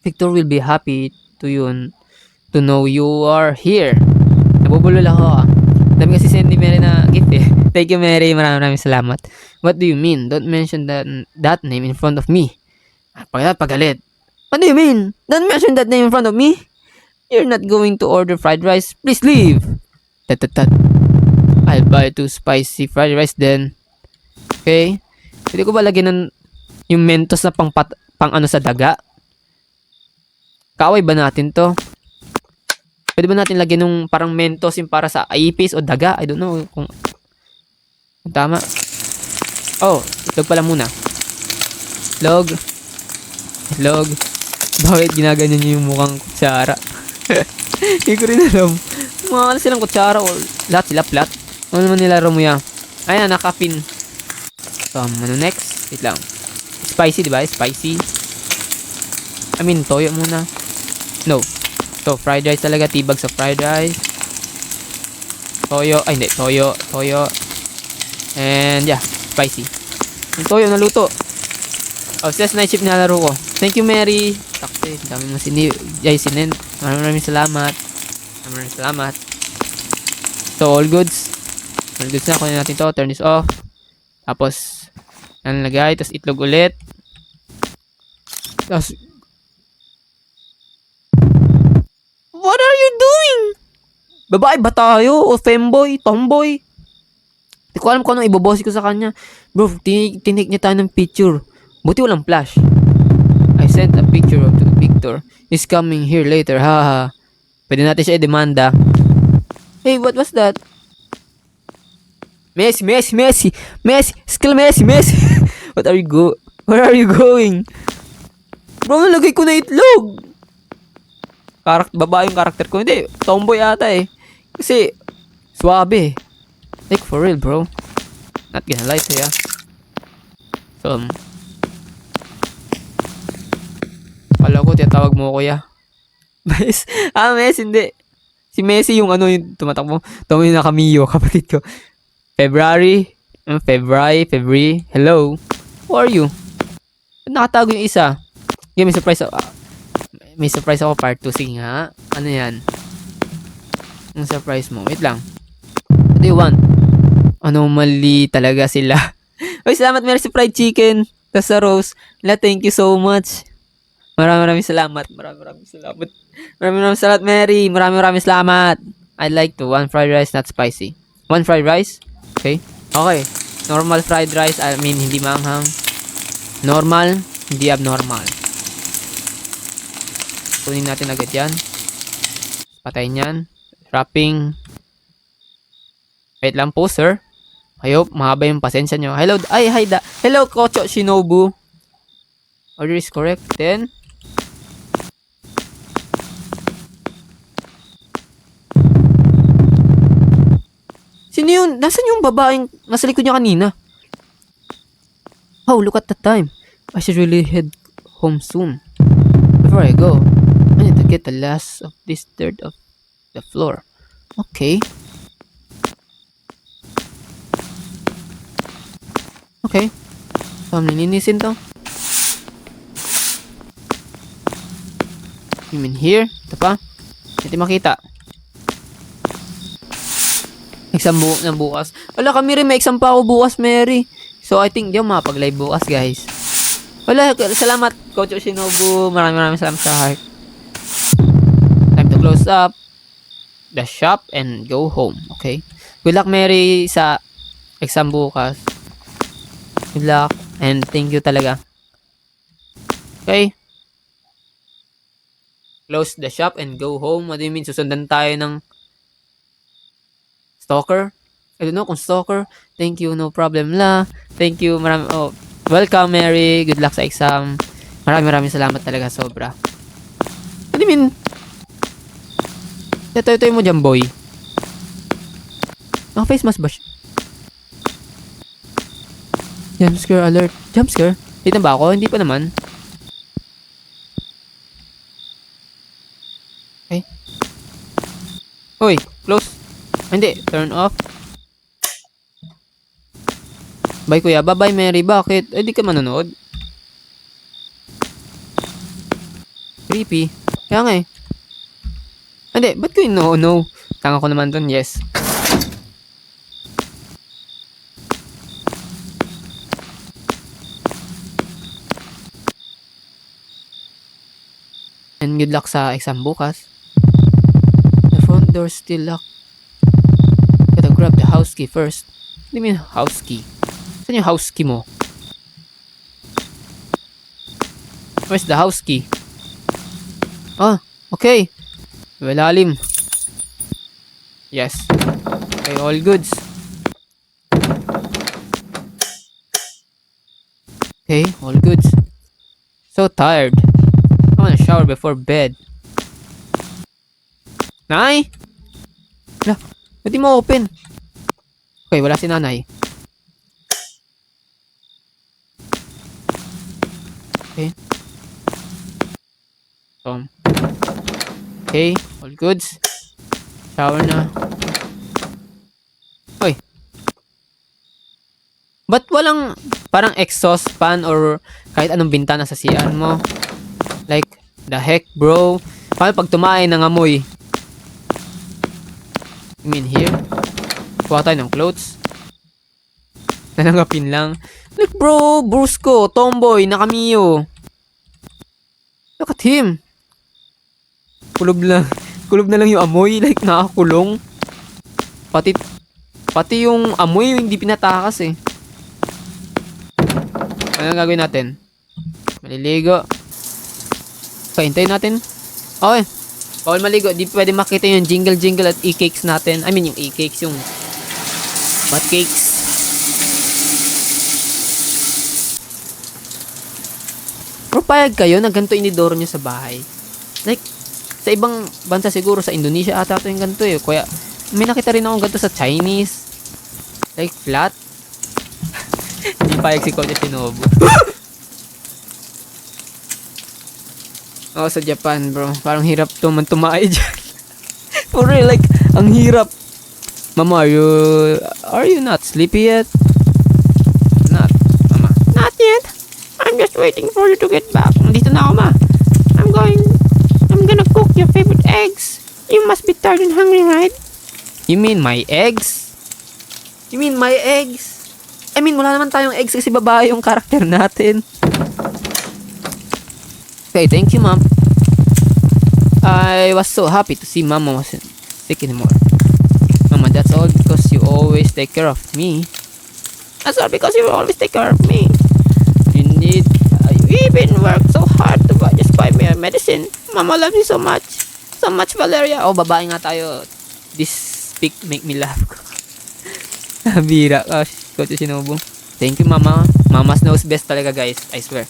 Victor will be happy to know you are here. Nabubulol ako, ah. Dami kasi send ni Mary na gift eh. Thank you, Mary. Maraming salamat. What do you mean? Don't mention that name in front of me. Pagalit. What do you mean? Don't mention that name in front of me. You're not going to order fried rice. Please leave. Tat. I'll buy 2 spicy fried rice then. Okay? Pwede ko ba lagyan ng yung Mentos na pang ano sa daga? Kaaway ba natin to? Pwede ba natin lagyan ng parang Mentos yung para sa ipis o daga? I don't know kung tama. Oh, itlog pala muna. Itlog. Bakit ginaganyan niyo yung mukhang kutsara? Hindi ko rin alam. Mga silang kutsara o lahat sila flat. Ano naman nilaro mo yan? Ayan, nakapin. So, ano next? Wait lang. Spicy, diba? Spicy. I mean, toyo muna. No. So, fried rice talaga. Tibag sa fried rice. Toyo. Ay, hindi. Toyo. And, yeah. Spicy. Yung toyo naluto. Obsessed night shift na laro ko. Thank you, Mary. Takte. Dami mo sinend. Maraming salamat. So, all goods. All goods na. Kunin natin to. Turn this off. Tapos, nalagay. Tapos, itlog ulit. Tapos, what are you doing? Babae ba tayo? O femboy? Tomboy? Hindi ko alam kung anong ibobosi ko sa kanya. Bro, tinik niya tayo ng picture. Buti walang flash. I sent a picture of Victor. He's coming here later. Haha. Pwede natin siya i-demanda. Hey, what was that? Messi. Skill Messi. Where are you going? Bro, nalagay ko na itlog. Babae yung karakter ko. Hindi, tomboy ata eh. Kasi, swabe. Like, for real, bro. Not gonna lie to ya. So, pala ko, tiyatawag mo kuya. Messi, hindi. Si Messi yung tumatakbo. Tama yung nakamiyo, kapatid ko. February. Hello. Who are you? Nakatago yung isa. Yeah, may surprise ako part 2. Sige nga. Ano yan? Ang surprise mo. Wait lang. What do you want? Mali talaga sila. Uy, salamat Mary sa fried chicken. Tas sa rose. Thank you so much. Maraming salamat. Maraming salamat Mary. Maraming salamat. I'd like to one fried rice, not spicy. One fried rice? Okay. Okay. Normal fried rice, I mean, hindi maanghang. Normal, hindi abnormal. Kunin natin agad yan. Patayin yan. Wrapping. Wait lang po, sir. I hope mahaba yung pasensya nyo. Hello, ay, hi da. Hello, Kocho Shinobu. Order is correct. Then, sino yun? Nasaan yung babaeng nasa likod niya kanina? Oh, look at the time. I should really head home soon. Before I go, I need to get the last of this third of the floor. Okay. Okay. So, nilinisin to. You mean here? Ito pa. Hindi makita. Exam na bukas. Wala, kami rin may exam pa ako bukas, Mary. So, I think di ako makapag-live bukas, guys. Wala, salamat, Coach Shinobu. Maraming salamat sa heart. Time to close up the shop and go home. Okay? Good luck, Mary, sa exam bukas. Good luck and thank you talaga. Okay? Close the shop and go home. What do you mean? Susundan tayo ng stalker? I don't know kung stalker. Thank you, no problem la. Thank you, welcome, Mary. Good luck sa exam. Maraming salamat talaga, sobra. What do you mean? Ito mo dyan, boy. Naka-face mask ba siya? Jumpscare alert. Jumpscare? Dito ba ako? Hindi pa naman. Okay. Uy, close. Hindi, turn off. Bye, kuya. Bye-bye, Mary. Bakit? Eh, di ka manonood. Creepy. Kaya nga eh. Hindi, ba't ko yung no? Tanga ko naman dun, yes. And good luck sa exam bukas. The front door's still locked. Gotta grab the house key first. What do you mean house key? Saan yung house key mo? Where's the house key? Ah, okay. Malalim. Yes. Okay, all goods. Okay, all goods. So tired. I wanna shower before bed. Nay? Wala. Ba't di mo open? Okay, wala si nanay. Okay. Okay, all goods. Shower na. Hoy. Ba't walang parang exhaust fan or kahit anong bintana sa CR mo? Like, the heck, bro? Paano pag tumae ng amoy? You mean here? Kuha tayo ng clothes. Nanangapin lang. Like, bro, Brusco, tomboy, nakamiyo. Look at him. Kulob na lang yung amoy. Like, nakakulong. Pati yung amoy hindi pinatakas eh. Ano gagawin natin? Maliligo. Okay, hintayin natin. Okay. Bawal maligo. Di pwede makita yung jingle at e-cakes natin. I mean, yung e-cakes, yung butt cakes. Pero payag kayo na ganito inidoro nyo sa bahay. Like, sa ibang bansa siguro, sa Indonesia ata ito yung ganito eh. Kaya, may nakita rin akong ganito sa Chinese. Like, flat. Hindi payag si Coach Shinobu. Sa Japan, bro. Parang hirap tumae dyan. For real, like, ang hirap. Mama, are you not sleepy yet? Not, Mama. Not yet. I'm just waiting for you to get back. Nandito na ako, Ma. I'm gonna cook your favorite eggs. You must be tired and hungry, right? You mean my eggs? You mean my eggs? I mean, wala naman tayong eggs kasi babae yung karakter natin. Okay, thank you, Mom. I was so happy to see Mama wasn't sick anymore. Mama, that's all because you always take care of me. That's all because you always take care of me. You need, you even work so hard to just buy me a medicine. Mama loves you so much. So much, Valeria. Oh, babae nga tayo. This pic make me laugh. Bira ka, Coach Shinobu. Thank you, Mama. Mama's knows best talaga, guys. I swear.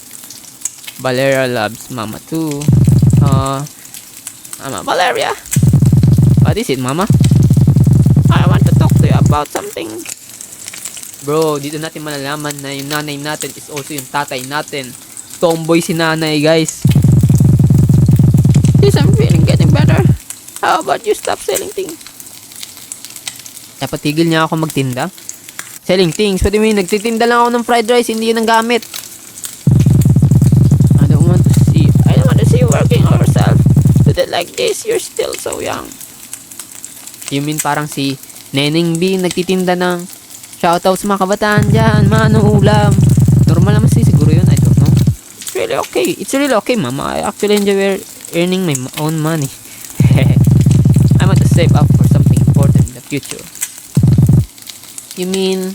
Valeria loves Mama too. Mama, Valeria. What is it, Mama? I want to talk to you about something. Bro, dito natin malalaman na yung nanay natin is also yung tatay natin. Tomboy si nanay, guys. Yes, I'm feeling getting better. How about you stop selling things? Dapat tigil niya ako magtinda. Selling things? What do you mean? Nagtitinda lang ako ng fried rice, hindi yun ang gamit. I don't want to see you working on yourself. Do that like this, you're still so young. You mean parang si Neneng B nagtitinda ng shoutouts mga kabataan dyan, mano ulam. Normal naman siguro yun, I don't know. It's really okay. It's really okay, Mama. I actually enjoy earning my own money. I want to save up for something important in the future. You mean,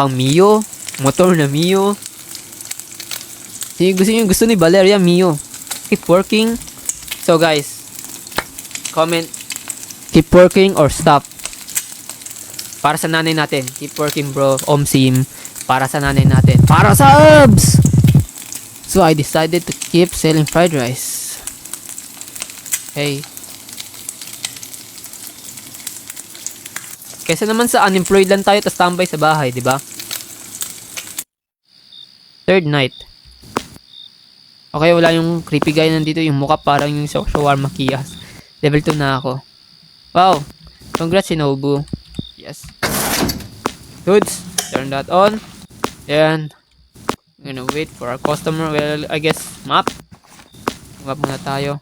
pang Mio? Motor na Mio? Gusto ni Valeria Mio. Keep working. So guys, comment, keep working or stop. Para sa nanay natin. Keep working, bro. Omsim. Para sa nanay natin. Para sa abs! So I decided to keep selling fried rice. Hey. Kaysa naman sa unemployed lang tayo tas tambay sa bahay, di ba? Third night. Okay, wala yung creepy guy nandito. Yung mukha parang yung shawarma kiosk. Level 2 na ako. Wow. Congrats, Shinobu. Yes. Goods. Turn that on. Then, I'm gonna wait for our customer. Well, I guess, map. Map muna tayo.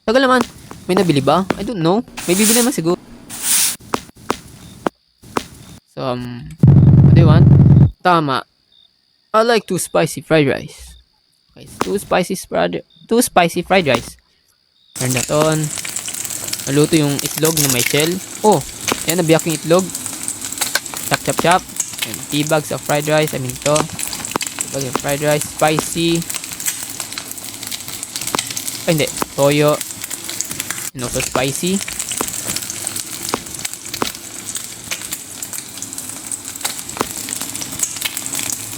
Tagal naman. May nabili ba? I don't know. May bibili naman siguro. So, what do you want? Tama. I like 2 spicy fried rice. Okay, 2 spicy fried rice. Turn that on. Naluto yung itlog na may shell. Oh, yan, nabiyak yung itlog. Chop, chop, chop. And 3 bags of fried rice. I mean to. 3 bags of fried rice. Spicy. Ay, hindi. Toyo. And also spicy.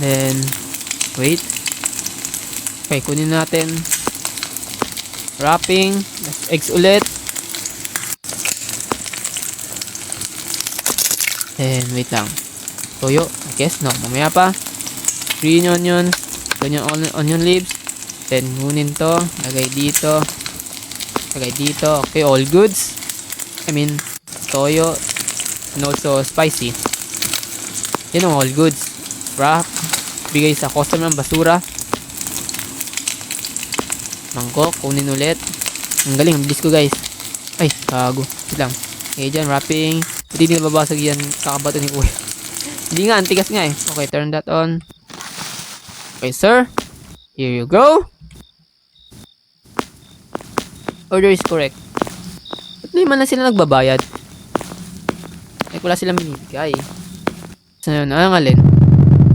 Then, wait. Okay, kunin natin. Wrapping. Eggs ulit. Then, wait lang. Toyo. I guess, no. Mamaya pa. Green onion. Onion leaves. Then, kunin to. Lagay dito. Lagay dito. Okay, all goods. I mean, toyo. And also, spicy. Yan ang all goods. Wrap. Bigay sa customer ng basura. Mangkok. Kunin ulit. Ang galing. Ang bilis ko, guys. Ay, kago. Wait lang. Okay, dyan. Wrapping. Hindi nababasag yan. Kakabato ni Kuya. Hindi nga. Antigas nga eh. Okay, turn that on. Okay, sir. Here you go. Order is correct. Ba't naman na sila nagbabayad? Ay, wala silang binigay. So, yun. Ang alin?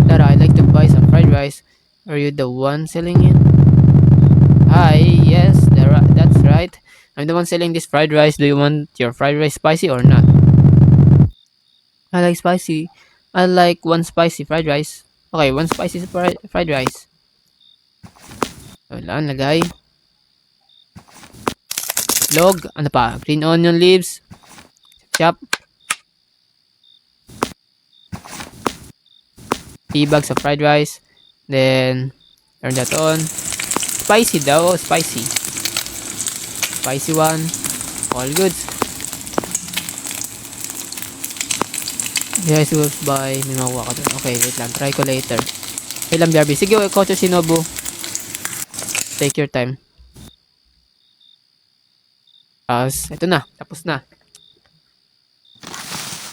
Tara, I'd like to buy some fried rice. Are you the one selling it? Hi, yes, that's right. I'm the one selling this fried rice. Do you want your fried rice spicy or not? I like spicy. I like 1 spicy fried rice. Okay, 1 spicy fried rice. Wala, lagay. Log, ano pa? Green onion leaves. Chop. 3 bags of fried rice. Then, turn that on. Spicy daw. Spicy. Spicy one. All good. Yes, goes by. May makuha ka dun. Okay, wait lang. Try ko later. Okay lang, BRB. Sige, Coach Shinobu. Take your time. Ito na. Tapos na.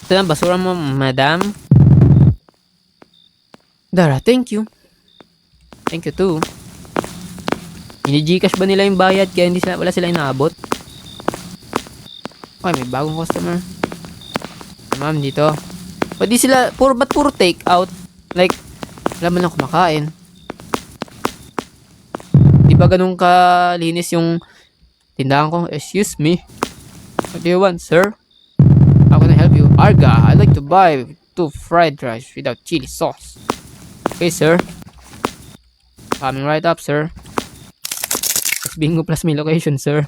Ito na, basura mo, madam. Dara, thank you. Thank you too. Ini-Gcash ba nila yung bayad kaya wala sila inaabot? Okay, may bagong customer. Ma'am, dito. Ba't puro take out? Like, wala man lang kumakain. Di ba ganun kalinis yung tindahan ko? Excuse me. What do you want, sir? How can I help you? Arga, I'd like to buy 2 fried rice without chili sauce. Okay, sir. Coming right up, sir. Plus bingo plus may location, sir.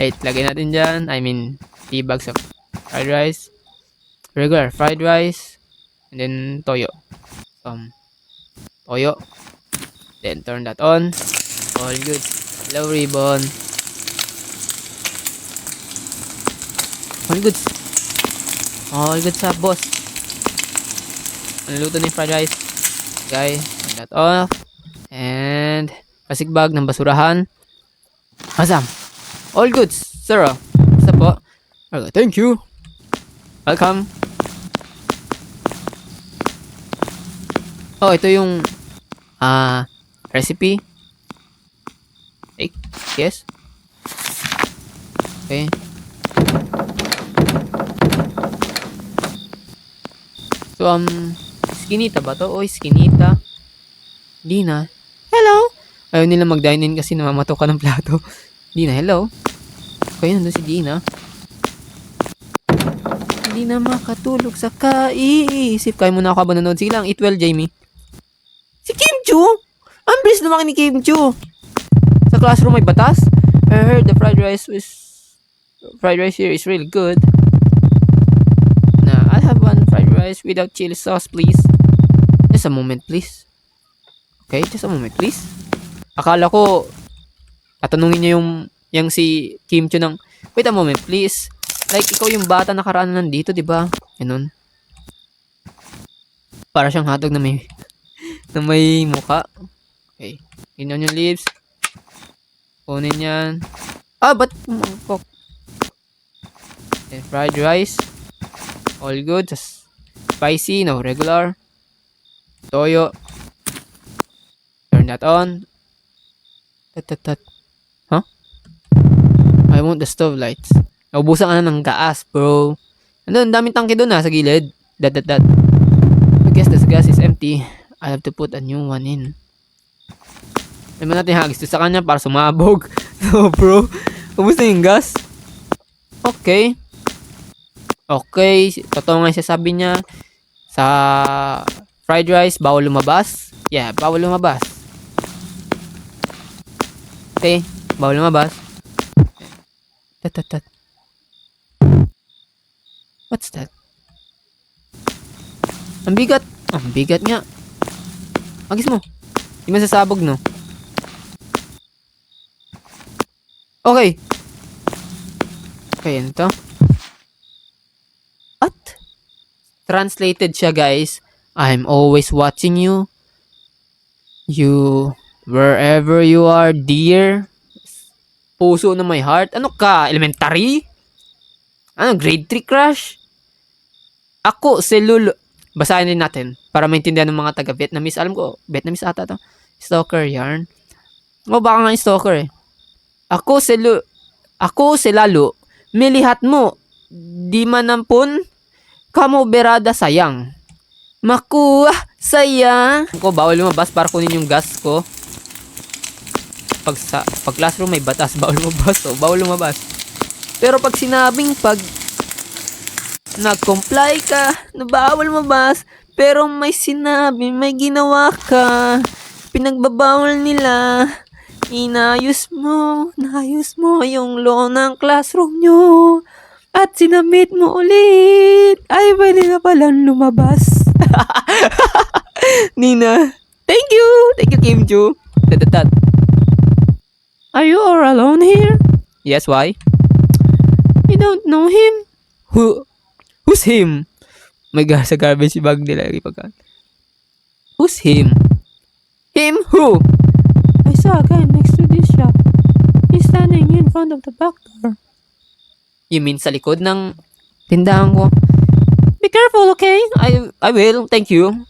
Hey, lagay natin dyan. I mean, 3 bags of fried rice. Regular fried rice. And then, toyo. Toyo. Then, turn that on. All good. Hello, ribbon. All good. All good sa boss. Ang luto ng fried rice. Okay, turn that off. And, plastic bag ng basurahan. Awesome. All goods, sir. Basta po. Okay, thank you. Welcome. Oh, ito yung recipe. Yes. Okay. So, skinita ba to? Oy, skinita. Dina. Hello. Ayaw nila mag-dine-in kasi namamato ka ng plato. Dina, hello. Okay, nandun si Dina. Hindi na makatulog sa kaiisip. Kaya mo na ako ba nanood? Sige lang, eat well, Jamie. Si Kim Chu? Ang bilis lumaki ni Kim Chu. Sa classroom may batas? I heard the fried rice here is really good. Nah, I'll have 1 fried rice without chili sauce, please. Just a moment, please. Okay, just a moment, please. Akala ko, tatanungin niya yung si Kim Chu ng, wait a moment, please. Like, ikaw yung bata nakaraan nandito, di ba? Ganun. Para siyang hotdog na may muka. Okay. Ganyan yung lips. Kunin yan. Ba't mangkok? Okay, fried rice. All good. Just spicy, no regular. Toyo. Turn that on. Huh? I want the stove lights. Naubusan ka na ng gas, bro. Andun, daming tangke doon sa gilid. I guess the gas is empty. I have to put a new one in. Naman natin hagis to sa kanya para sumabog. So, bro, ubus na yung gas. Okay. Okay, totoo nga siya sabi niya. Sa fried rice, bawal lumabas. Yeah, bawal lumabas. Okay, bawal lumabas. What's that? Ang bigat. Ang bigat nga. Agis mo. Di man sasabog, no? Okay. Okay, ano to? What? Translated siya, guys. I'm always watching you. You, wherever you are, dear. Puso na my heart. Ano ka? Elementary? Ano? Grade 3 crush? Ako, si Lulu. Basahin din natin para maintindihan ng mga taga-Vietnamese. Alam ko, Vietnamese ata to. Stalker yarn. O baka nga stalker eh. Ako si Lalo. Milihat mo. Di manampun. Kamo berada sayang. Makuha sayang. Ako, bawal lumabas para kunin yung gas ko. Pag classroom may batas, bawal lumabas. So, bawal lumabas. Pero pag sinabing nag-comply ka, na bawal lumabas, pero may sinabi, may ginawa ka, pinagbabawal nila, naayos mo yung law ng classroom nyo, at sinamit mo ulit, ay pwede na palang lumabas. Nina, thank you, Kim Chu. Are you all alone here? Yes, why? You don't know him? Who's him? My God, sa garbage bag nila yung ipagkaan. Who's him? Him who? I saw a guy next to this shop. He's standing in front of the back door. You mean sa likod ng tindahan ko? Be careful, okay? I will. Thank you.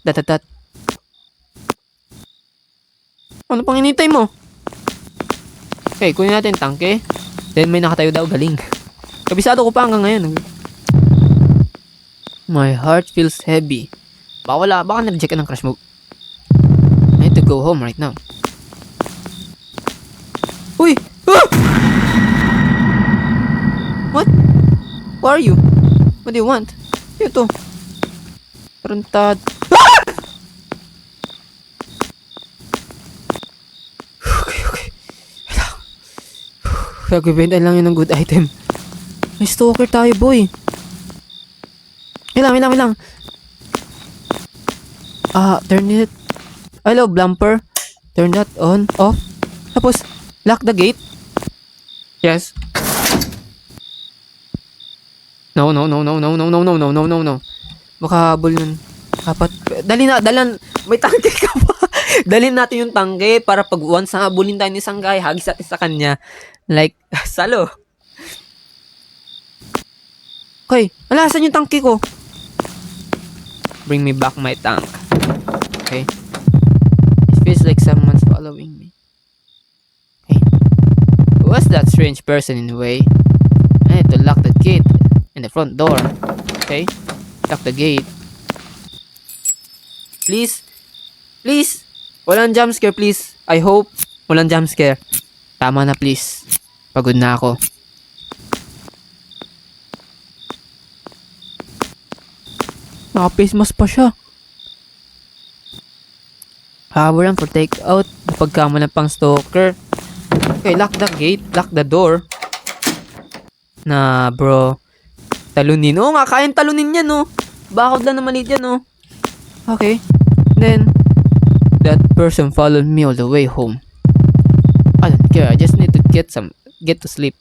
Ano pang hinintay mo? Okay, kunin natin yung tangke. Then may nakatayo daw, galing. Kabisado ko pa hanggang ngayon. My heart feels heavy. Baka na-reject ka ng crush mo. I need to go home right now. Uy! Ah! What? Who are you? What do you want? Ito. Tarantad. Ah! Okay. Nagbibenta lang yun ng good item. May stalker tayo, boy. Wait lang. Turn it. Hello, Blumper. Turn that on, off. Tapos, lock the gate. Yes. No. Baka habol nun. Dalan. May tangke ka pa. Dalhin natin yung tangke para pag once na habulin tayo ni Sanggay, hagis natin sa kanya. Like, salo. Okay, saan yung tangke ko? Bring me back my tank. Okay. It feels like someone's following me. Okay. Who was that strange person in the way? I need to lock the gate and the front door. Okay. Lock the gate. Please. Walang jumpscare, please. I hope walang jumpscare. Tama na, please. Pagod na ako. Naka-face mask pa siya. Hawalan for take out. Napagkamalan pang stalker. Okay, lock the gate. Lock the door. Na, bro. Talunin. Oo nga, kayang talunin yan, no. Bakod lang na maliit yan, no. Okay. Then, that person followed me all the way home. I don't care. I just need to get to sleep.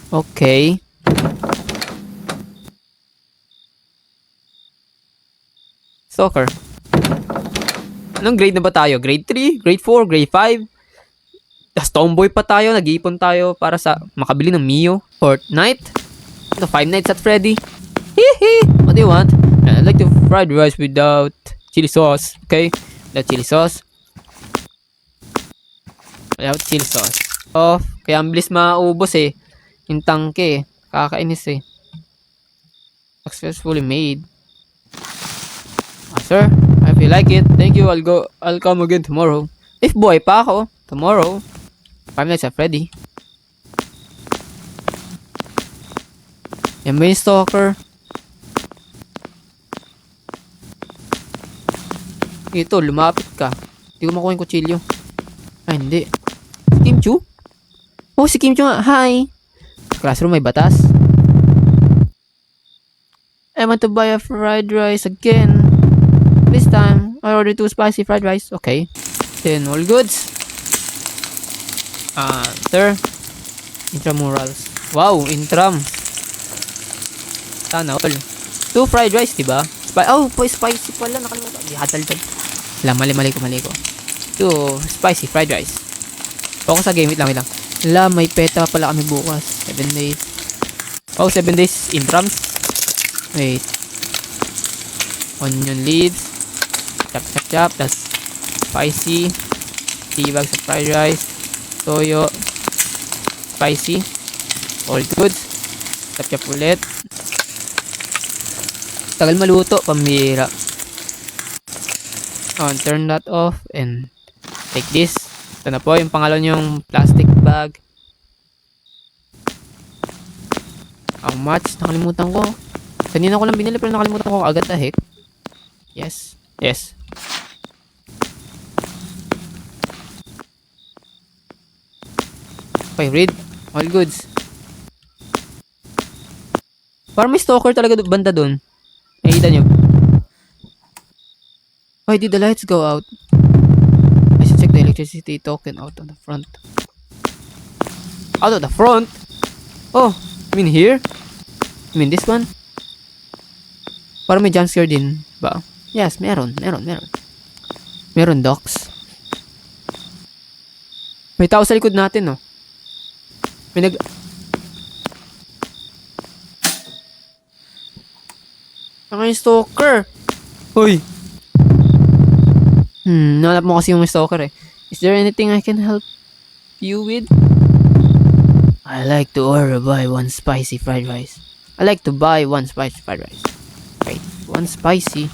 Okay. Stalker. Anong grade na ba tayo? Grade 3? Grade 4? Grade 5? Tas tomboy pa tayo. Nag-iipon tayo para sa makabili ng Mio. Fortnite? The Five Nights at Freddy? Hehe! What do you want? I like the fried rice without chili sauce. Okay? Without chili sauce. Without chili sauce. Oh, kaya ang bilis maubos eh. Yung tangke eh. Kakainis eh. Successfully made. Sir, if you like it, thank you. I'll come again tomorrow. If buhay pa ako, tomorrow. 5 Nights at Freddy. Yan ba yung stalker? Ito, lumapit ka. Hindi ko makuha yung kutsilyo. Ay, hindi. Si Kim Chu? Oh, si Kim Chu nga. Hi! Classroom may batas. I want to buy a fried rice again. This time, I ordered 2 spicy fried rice. Okay. Then, all goods. Sir. Intramurals. Wow, intram. Sana all. 2 fried rice, diba? Spicy pala. Nakalimutan. Hadal-dal. Mali ko. 2 spicy fried rice. Focus sa game. Wait lang. May peta pala kami bukas. 7 days. Oh, 7 days intrams. Wait. Onion leaves. Chop. That's spicy. 3 bags of fried rice. Toyo. Spicy. All goods. Chop ulit. Tagal maluto. Pambira. Turn that off. And take this. Ito na po yung pangalan yung plastic bag. How much? Nakalimutan ko. Kanina ko lang binili pero nakalimutan ko agad. The heck. Yes. Okay, read. All goods. Parang may stalker talaga banda dun. Nakikita nyo. Why did the lights go out? I should check the electricity token out on the front. Out of the front? Oh, you mean here? You mean this one? Parang may jump scare din ba? Yes, meron. Meron, docs. May tao sa likod natin, no? May yung stalker. Hoy. Nalap mo kasi yung stalker eh. Is there anything I can help you with? I like to order buy one spicy fried rice. I like to buy one spicy fried rice. Wait, one spicy.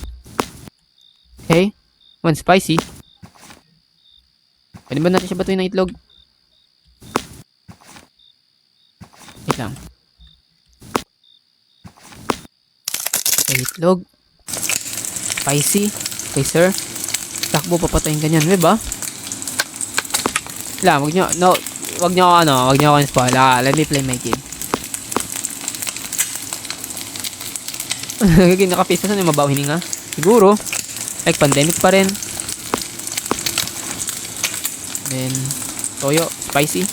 Okay, one spicy. Pwede ba natin siya batuin ng itlog? Wait lang. Okay, itlog. Spicy. Okay, sir. Takbo, papatayin ka niyan. Diba? Lang, wag nyo, no, wag nyo ako spoil. Let me play my game. Naka-face na yung mabaw hininga. Siguro. Like, pandemic pa rin. Then, toyo, spicy.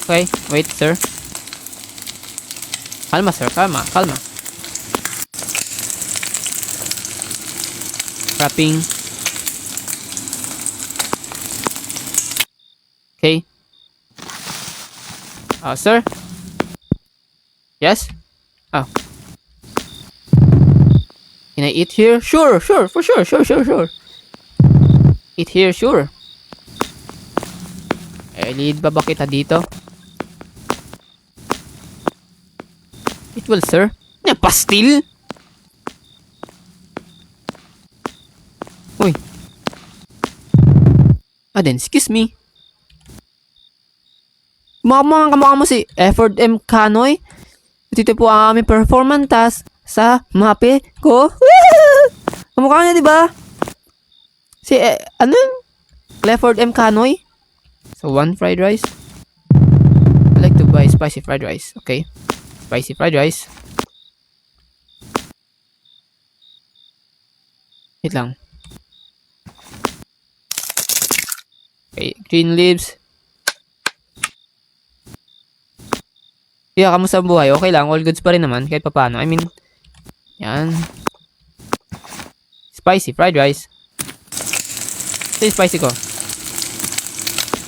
Okay, wait, sir. Kalma, sir. Kalma. Wrapping. Okay. Sir? Yes? Oh. Can I eat here? Sure. For sure. Eat here, sure. Lead ba kita dito? It will, sir. Pastil? Uy. Then, excuse me. Kamukha mo si Effort M. Canoy. Dito po ang aming performance task sa mape ko. Kamukha niya, di ba? Si, ano yun? Clifford M. Canoy. So, one fried rice. I like to buy spicy fried rice. Okay. Spicy fried rice. Wait lang. Okay, green leaves. Yeah, kamusta ang buhay? Okay lang, all goods pa rin naman kahit papaano. I mean, yan. Spicy fried rice. Ito yung spicy ko.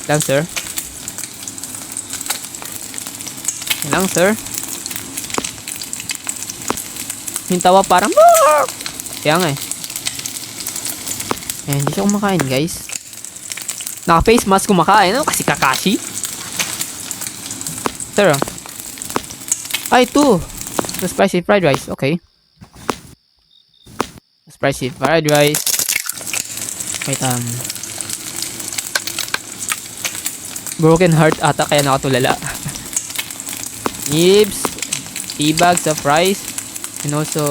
Lang, sir. Lang, sir. Yung tawa parang kaya nga eh. Hindi siya kumakain, guys. Naka-face mask kumakain, no? Kasi Kakashi. Sir, ay, ito. The spicy fried rice. Okay. Spicy fried rice. Wait, broken heart ata kaya nakatulala. Nibs. 3 bags of rice. And also,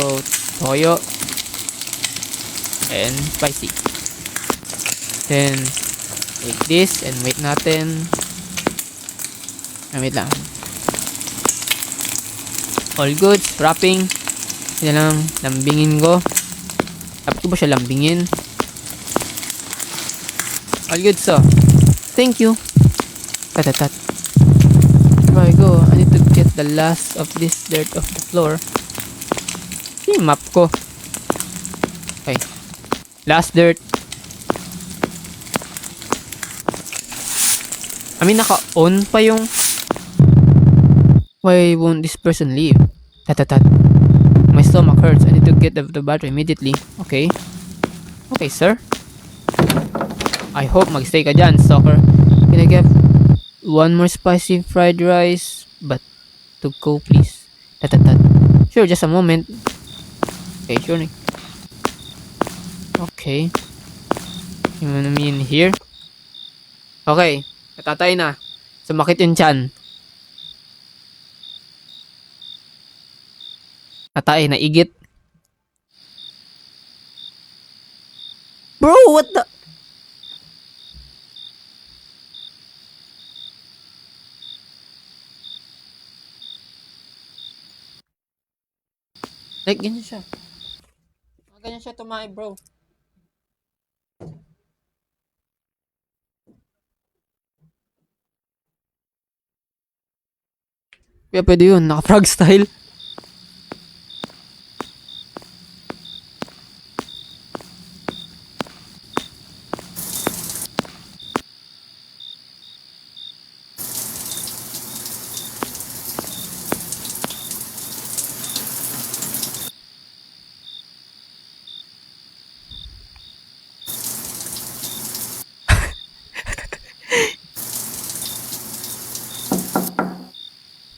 toyo. And spicy. Then, take this and wait natin. Wait lang. All goods, wrapping. Yan lang, lambingin ko. Dapat ko ba siya lambingin? All goods, so. Thank you. Tat. Before I go, I need to get the last of this dirt off the floor. Yung map ko. Okay. Last dirt. I mean, naka-on pa yung... Why won't this person leave? Tat. My stomach hurts. I need to get the battery immediately. Okay. Okay, sir. I hope magstay ka dyan, stalker. Can I get one more spicy fried rice? But to go, please. Tat. Sure, just a moment. Okay, sure. Okay. You wanna me in here? Okay. Natatay na. Sumakit yung tiyan. Natay, naigit. Bro, what the... Like, ganyan siya. Ganyan siya tumae, bro. Kaya pwede yun, naka-frog style.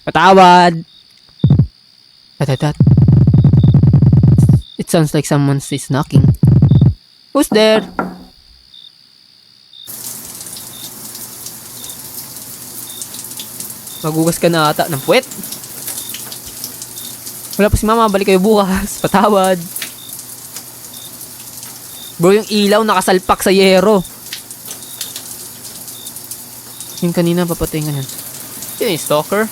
Patawad! Tat. It sounds like someone is knocking. Who's there? Magugas ka na ata ng puwet. Wala pa si mama, balik kayo bukas. Patawad. Bro, yung ilaw nakasalpak sa yero. Yung kanina papatay nga yan. Sino yung stalker?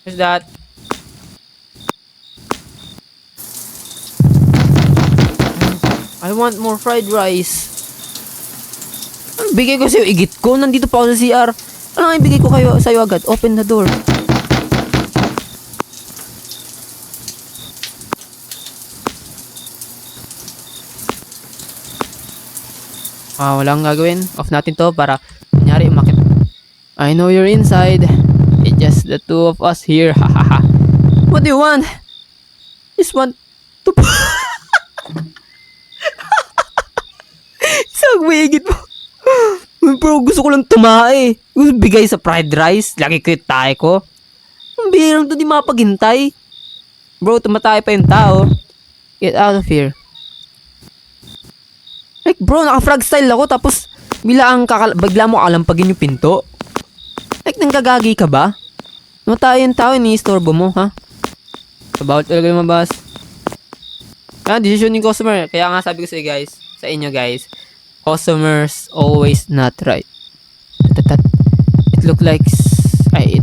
What's that? I want more fried rice. Ano bigay ko sa'yo? Igit ko. Nandito pa ako sa CR. Ano nga ibigay ko kayo sa'yo agad? Open the door. Walang gagawin. Off natin to para kunyari umakit. I know you're inside. It's just the two of us here. Hahaha. What do you want? Just want to... Sagwigit mo. Pero gusto ko lang tumae. Gusto bigay sa fried rice. Lagi ko tayo ko. Ang bihirang to di mapaghintay. Bro, tumatay pa yung tao. Get out of here. Like bro, naka-frog style ako tapos bigla mo kalampagin yung pinto. Like nanggagagi ka ba? Tumatay yung tao, ini-istorbo mo, ha? Bawal talaga lumabas. Decision ng customer. Kaya nga sabi ko sa inyo guys, customers always not right. It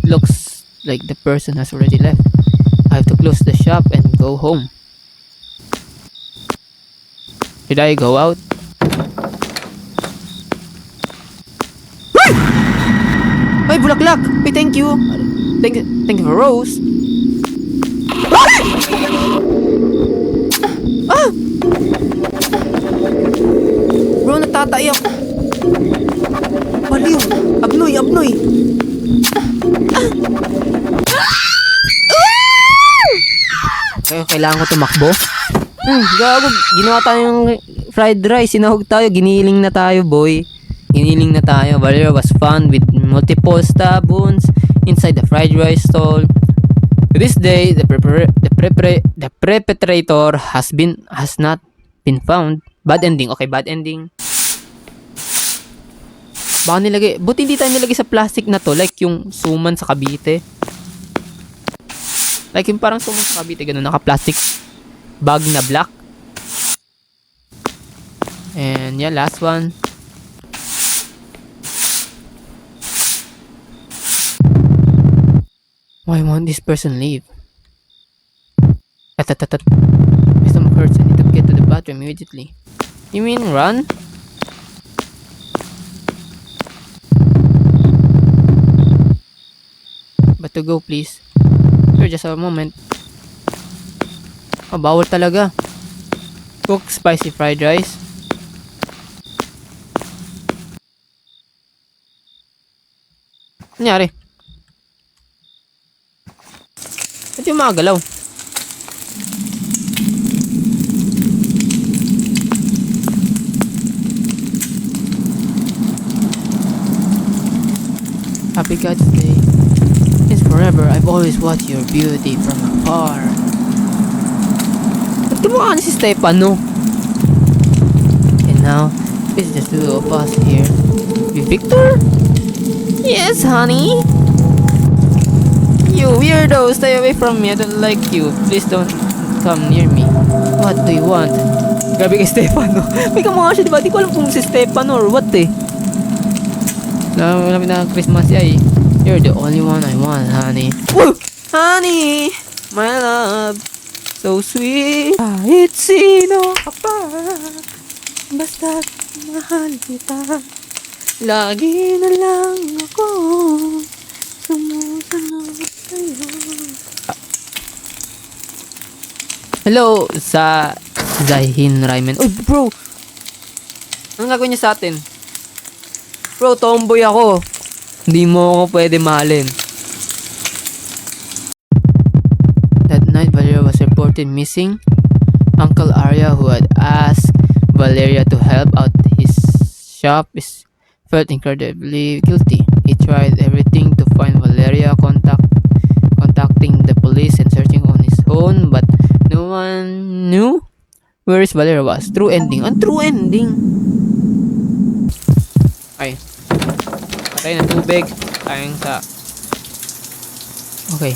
looks like the person has already left. I have to close the shop and go home. Should I go out? Ay, bulaklak! Ay, thank you! Thank you for rose. Bro, natatay ako. Baliw. Abnoy. Kailangan ko tumakbo. Gago. Ginawa tayong fried rice. Sinahog tayo. Giniling na tayo, boy. Valera was found with multiple stab wounds inside the fried rice stall. To this day, the perpetrator has not been found. Bad ending. Okay, bad ending. Baka nilagay, buti hindi tayo nilagay sa plastic na to, like yung suman sa Cavite. Like yung parang suman sa Cavite, ganun, naka-plastic bag na black. And yeah, last one. Why won't this person leave? My stomach hurts. I need to get to the bathroom immediately. You mean run? But to go, please. Sure, just a moment. Bawal talaga. Cook spicy fried rice. Nangyari? Ba't yung mga galaw? Happy God's Day. Since forever, I've always watched your beauty from afar. Ba't kumukha na si Stefano? And now, it's just two of us here. With Victor? Yes, honey? You weirdo! Stay away from me. I don't like you. Please don't come near me. What do you want? Grabe kay Stefano. May kamukha siya, diba? Di ko alam kung si Stefano or what eh. Malapit na Christmas ay. You're the only one I want, honey. Woo! Honey! My love! So sweet! Kahit sino ka pa, basta't mahal kita. Lagi na lang ako sumusunod sa'yo. Hello sa Zahin Rayman. Uy bro! Anong gagawin niya sa atin? Bro, tomboy ako. Hindi mo ako pwede mahalin. That night, Valeria was reported missing. Uncle Arya, who had asked Valeria to help out his shop, felt incredibly guilty. He tried everything to find Valeria, contacting the police and searching on his own, but no one knew where his Valeria was. True ending. Ang true ending! Ay, patay ng tubig. Tayong sa... Okay.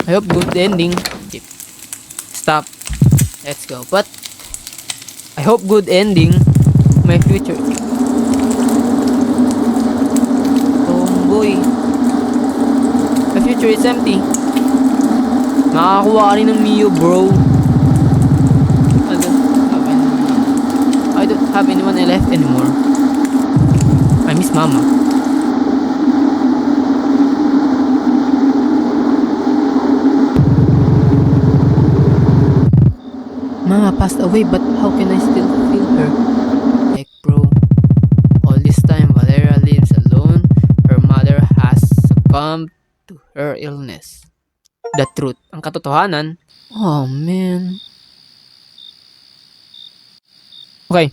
I hope good ending. Stop. Let's go. But I hope good ending. My future. Tomboy. My future is empty. Makakakuha ka rin ng Mio, bro. I don't have anyone left anymore. I miss Mama. Mama passed away, but how can I still feel her? Like, bro, all this time Valeria lives alone. Her mother has succumbed to her illness. The truth. Ang katotohanan. Oh, man. Okay.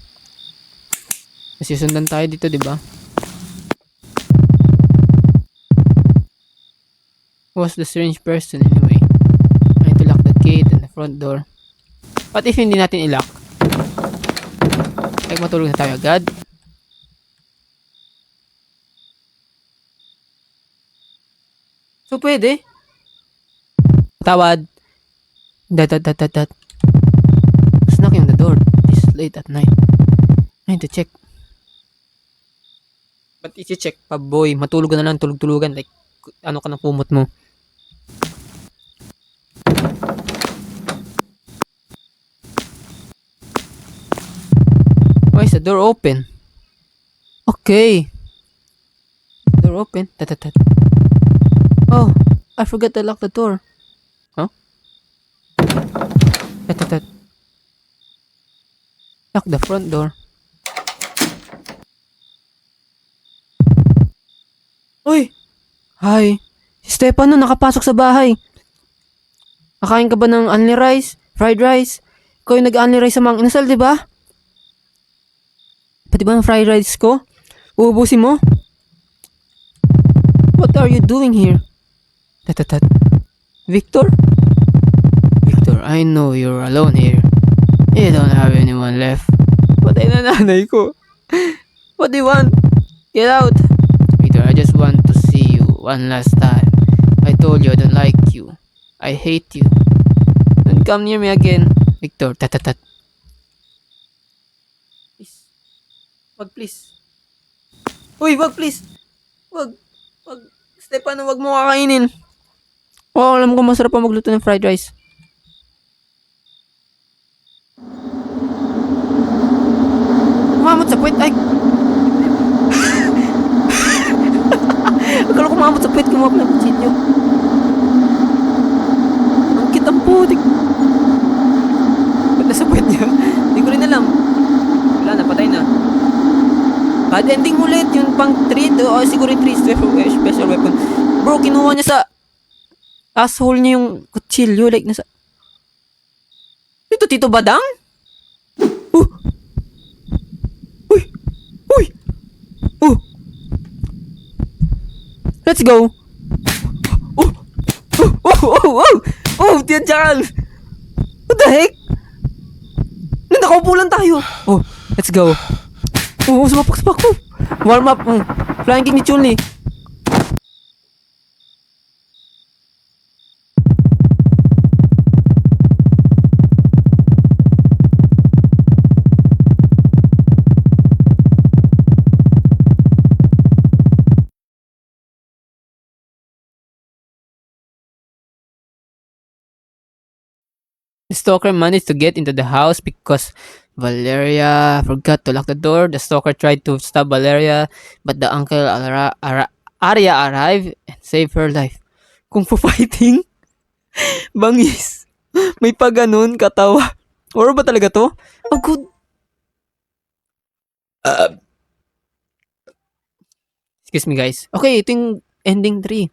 Masisundan tayo dito, di ba? Who was the strange person anyway? I need to lock the gate and the front door. What if hindi natin i-lock? Like matulog na tayo agad? So pwede? Tawad. Dat. Who's knocking on the door? It's late at night. I need to check. Ba't isi-check pa, boy? Matulog ka na lang, tulog-tulugan. Like, ano ka ng kumot mo? Why is the door open? Okay. Door open. Tat. Oh, I forgot to lock the door. Huh? Tat. Lock the front door. Uy! Hi! Si Stefano nakapasok sa bahay. Kakain ka ba ng only rice? Fried rice? Ikaw yung nag-only rice sa mga inasal, di ba? Pati ba ang fried rice ko? Uubusin mo? What are you doing here? Tat. Victor? Victor, I know you're alone here. You don't have anyone left. Patay na nanay ko. What do you want? Get out! Victor, I just want to see you one last time. I told you I don't like you. I hate you. Don't come near me again. Victor, tat. Please. Wag, please. Uy, wag, please. Wag. Stefano, wag mo kakainin. Oh, alam ko masarap pa magluto ng fried rice. Kumamot sa puwet. Ay. Akala ko kumamot sa puwet. Kumamot ng kutsilyo. Ang kitang putik. Ba't nasa puwet niya? Hindi ko rin alam. Wala na, patay na. Bad ending ulit. Yung pang 3. O, siguro yung 3 special weapon. Bro, kinuha niya sa asshole niya yung kutsilyo. Like, nasa... Ito, Tito Badang? Uy! Let's go! Tiyan Charal! What the heck? Nakaupo lang tayo! Oh, let's go! Sumapak! Warm up! Flying kick ni Chun-Li! The stalker managed to get into the house because Valeria forgot to lock the door. The stalker tried to stop Valeria, but the uncle Arya arrived and saved her life. Kung fu fighting? Bangis. May pa ganun, katawa. Or ba talaga to? Oh, good. Excuse me, guys. Okay, ito yung ending 3.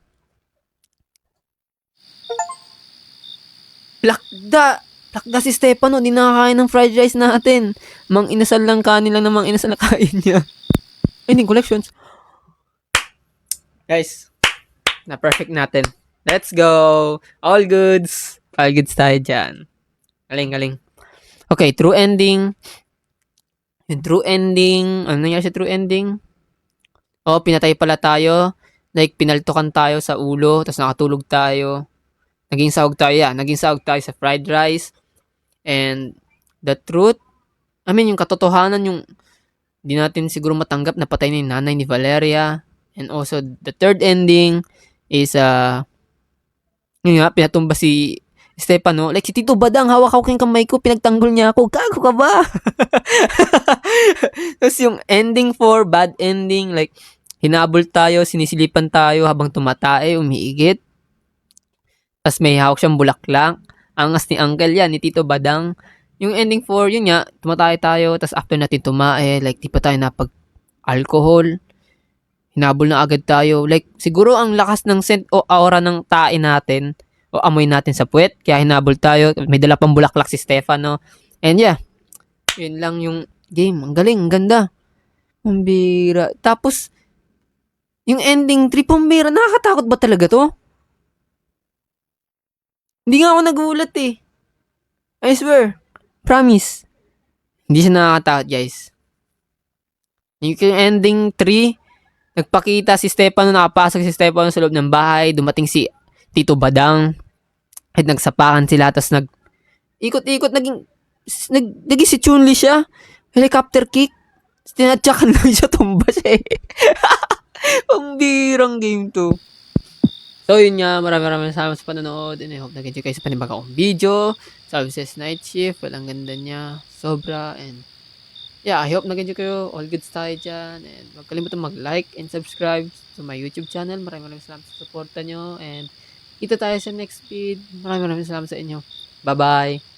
Lakda! Plakda si Stefano, di nakakain ng fried rice natin. Mang inasal lang kanin lang na mang inasal na kain niya. Ending collections. Guys, na perfect natin. Let's go! All goods! All goods tayo dyan. Galing, galing. Okay, true ending. Yung true ending, ano nangyari sa true ending? Oh, pinatay pala tayo. Like, pinaltukan tayo sa ulo, tapos nakatulog tayo. Naging sahog tayo, yeah. Naging sahog tayo sa fried rice. And the truth, I mean, yung katotohanan, yung di natin siguro matanggap na patay na yung nanay ni Valeria. And also, the third ending is, yun nga, pinatumba si Stefano. Like, si Tito Badang, hawak-hawak yung kamay ko, pinagtanggol niya ako. Gago ka ba? Tapos yung ending 4, bad ending, like, hinabol tayo, sinisilipan tayo habang tumatae, umiigit. Tapos may hawak siyang bulaklak. Angas ni Uncle yan, ni Tito Badang. Yung ending 4, yun nga, tumatay tayo, tapos after natin tumae, like, di pa tayo napag-alcohol. Hinabol na agad tayo. Like, siguro ang lakas ng scent o aura ng tae natin, o amoy natin sa puwet, kaya hinabol tayo. May dala pang bulaklak si Stefano. And yeah, yun lang yung game. Ang galing, ang ganda. Ang bira. Tapos, yung ending 3, pambira, nakakatakot ba talaga to? Hindi nga ako nagulat eh. I swear. Promise. Hindi siya nakakatakot, guys. Yung ending 3, nagpakita si Stefano, nakapasok si Stefano sa loob ng bahay, dumating si Tito Badang, at nagsapakan sila, tapos ikot-ikot, naging si Chun-Li siya, helicopter kick, tinatsakan lang siya, tumba siya eh. Pambirang game to. So yun nga, maraming salamat sa panonood, and I hope nag-enjoy kayo sa panibagong video. Services Night Shift, walang ganda niya, sobra, and yeah, I hope nag-enjoy kayo. All goods tayo dyan. And huwag kalimutan mag-like and subscribe to my YouTube channel. Maraming salamat sa suporta nyo. And kita tayo sa next feed. Maraming salamat sa inyo. Bye-bye.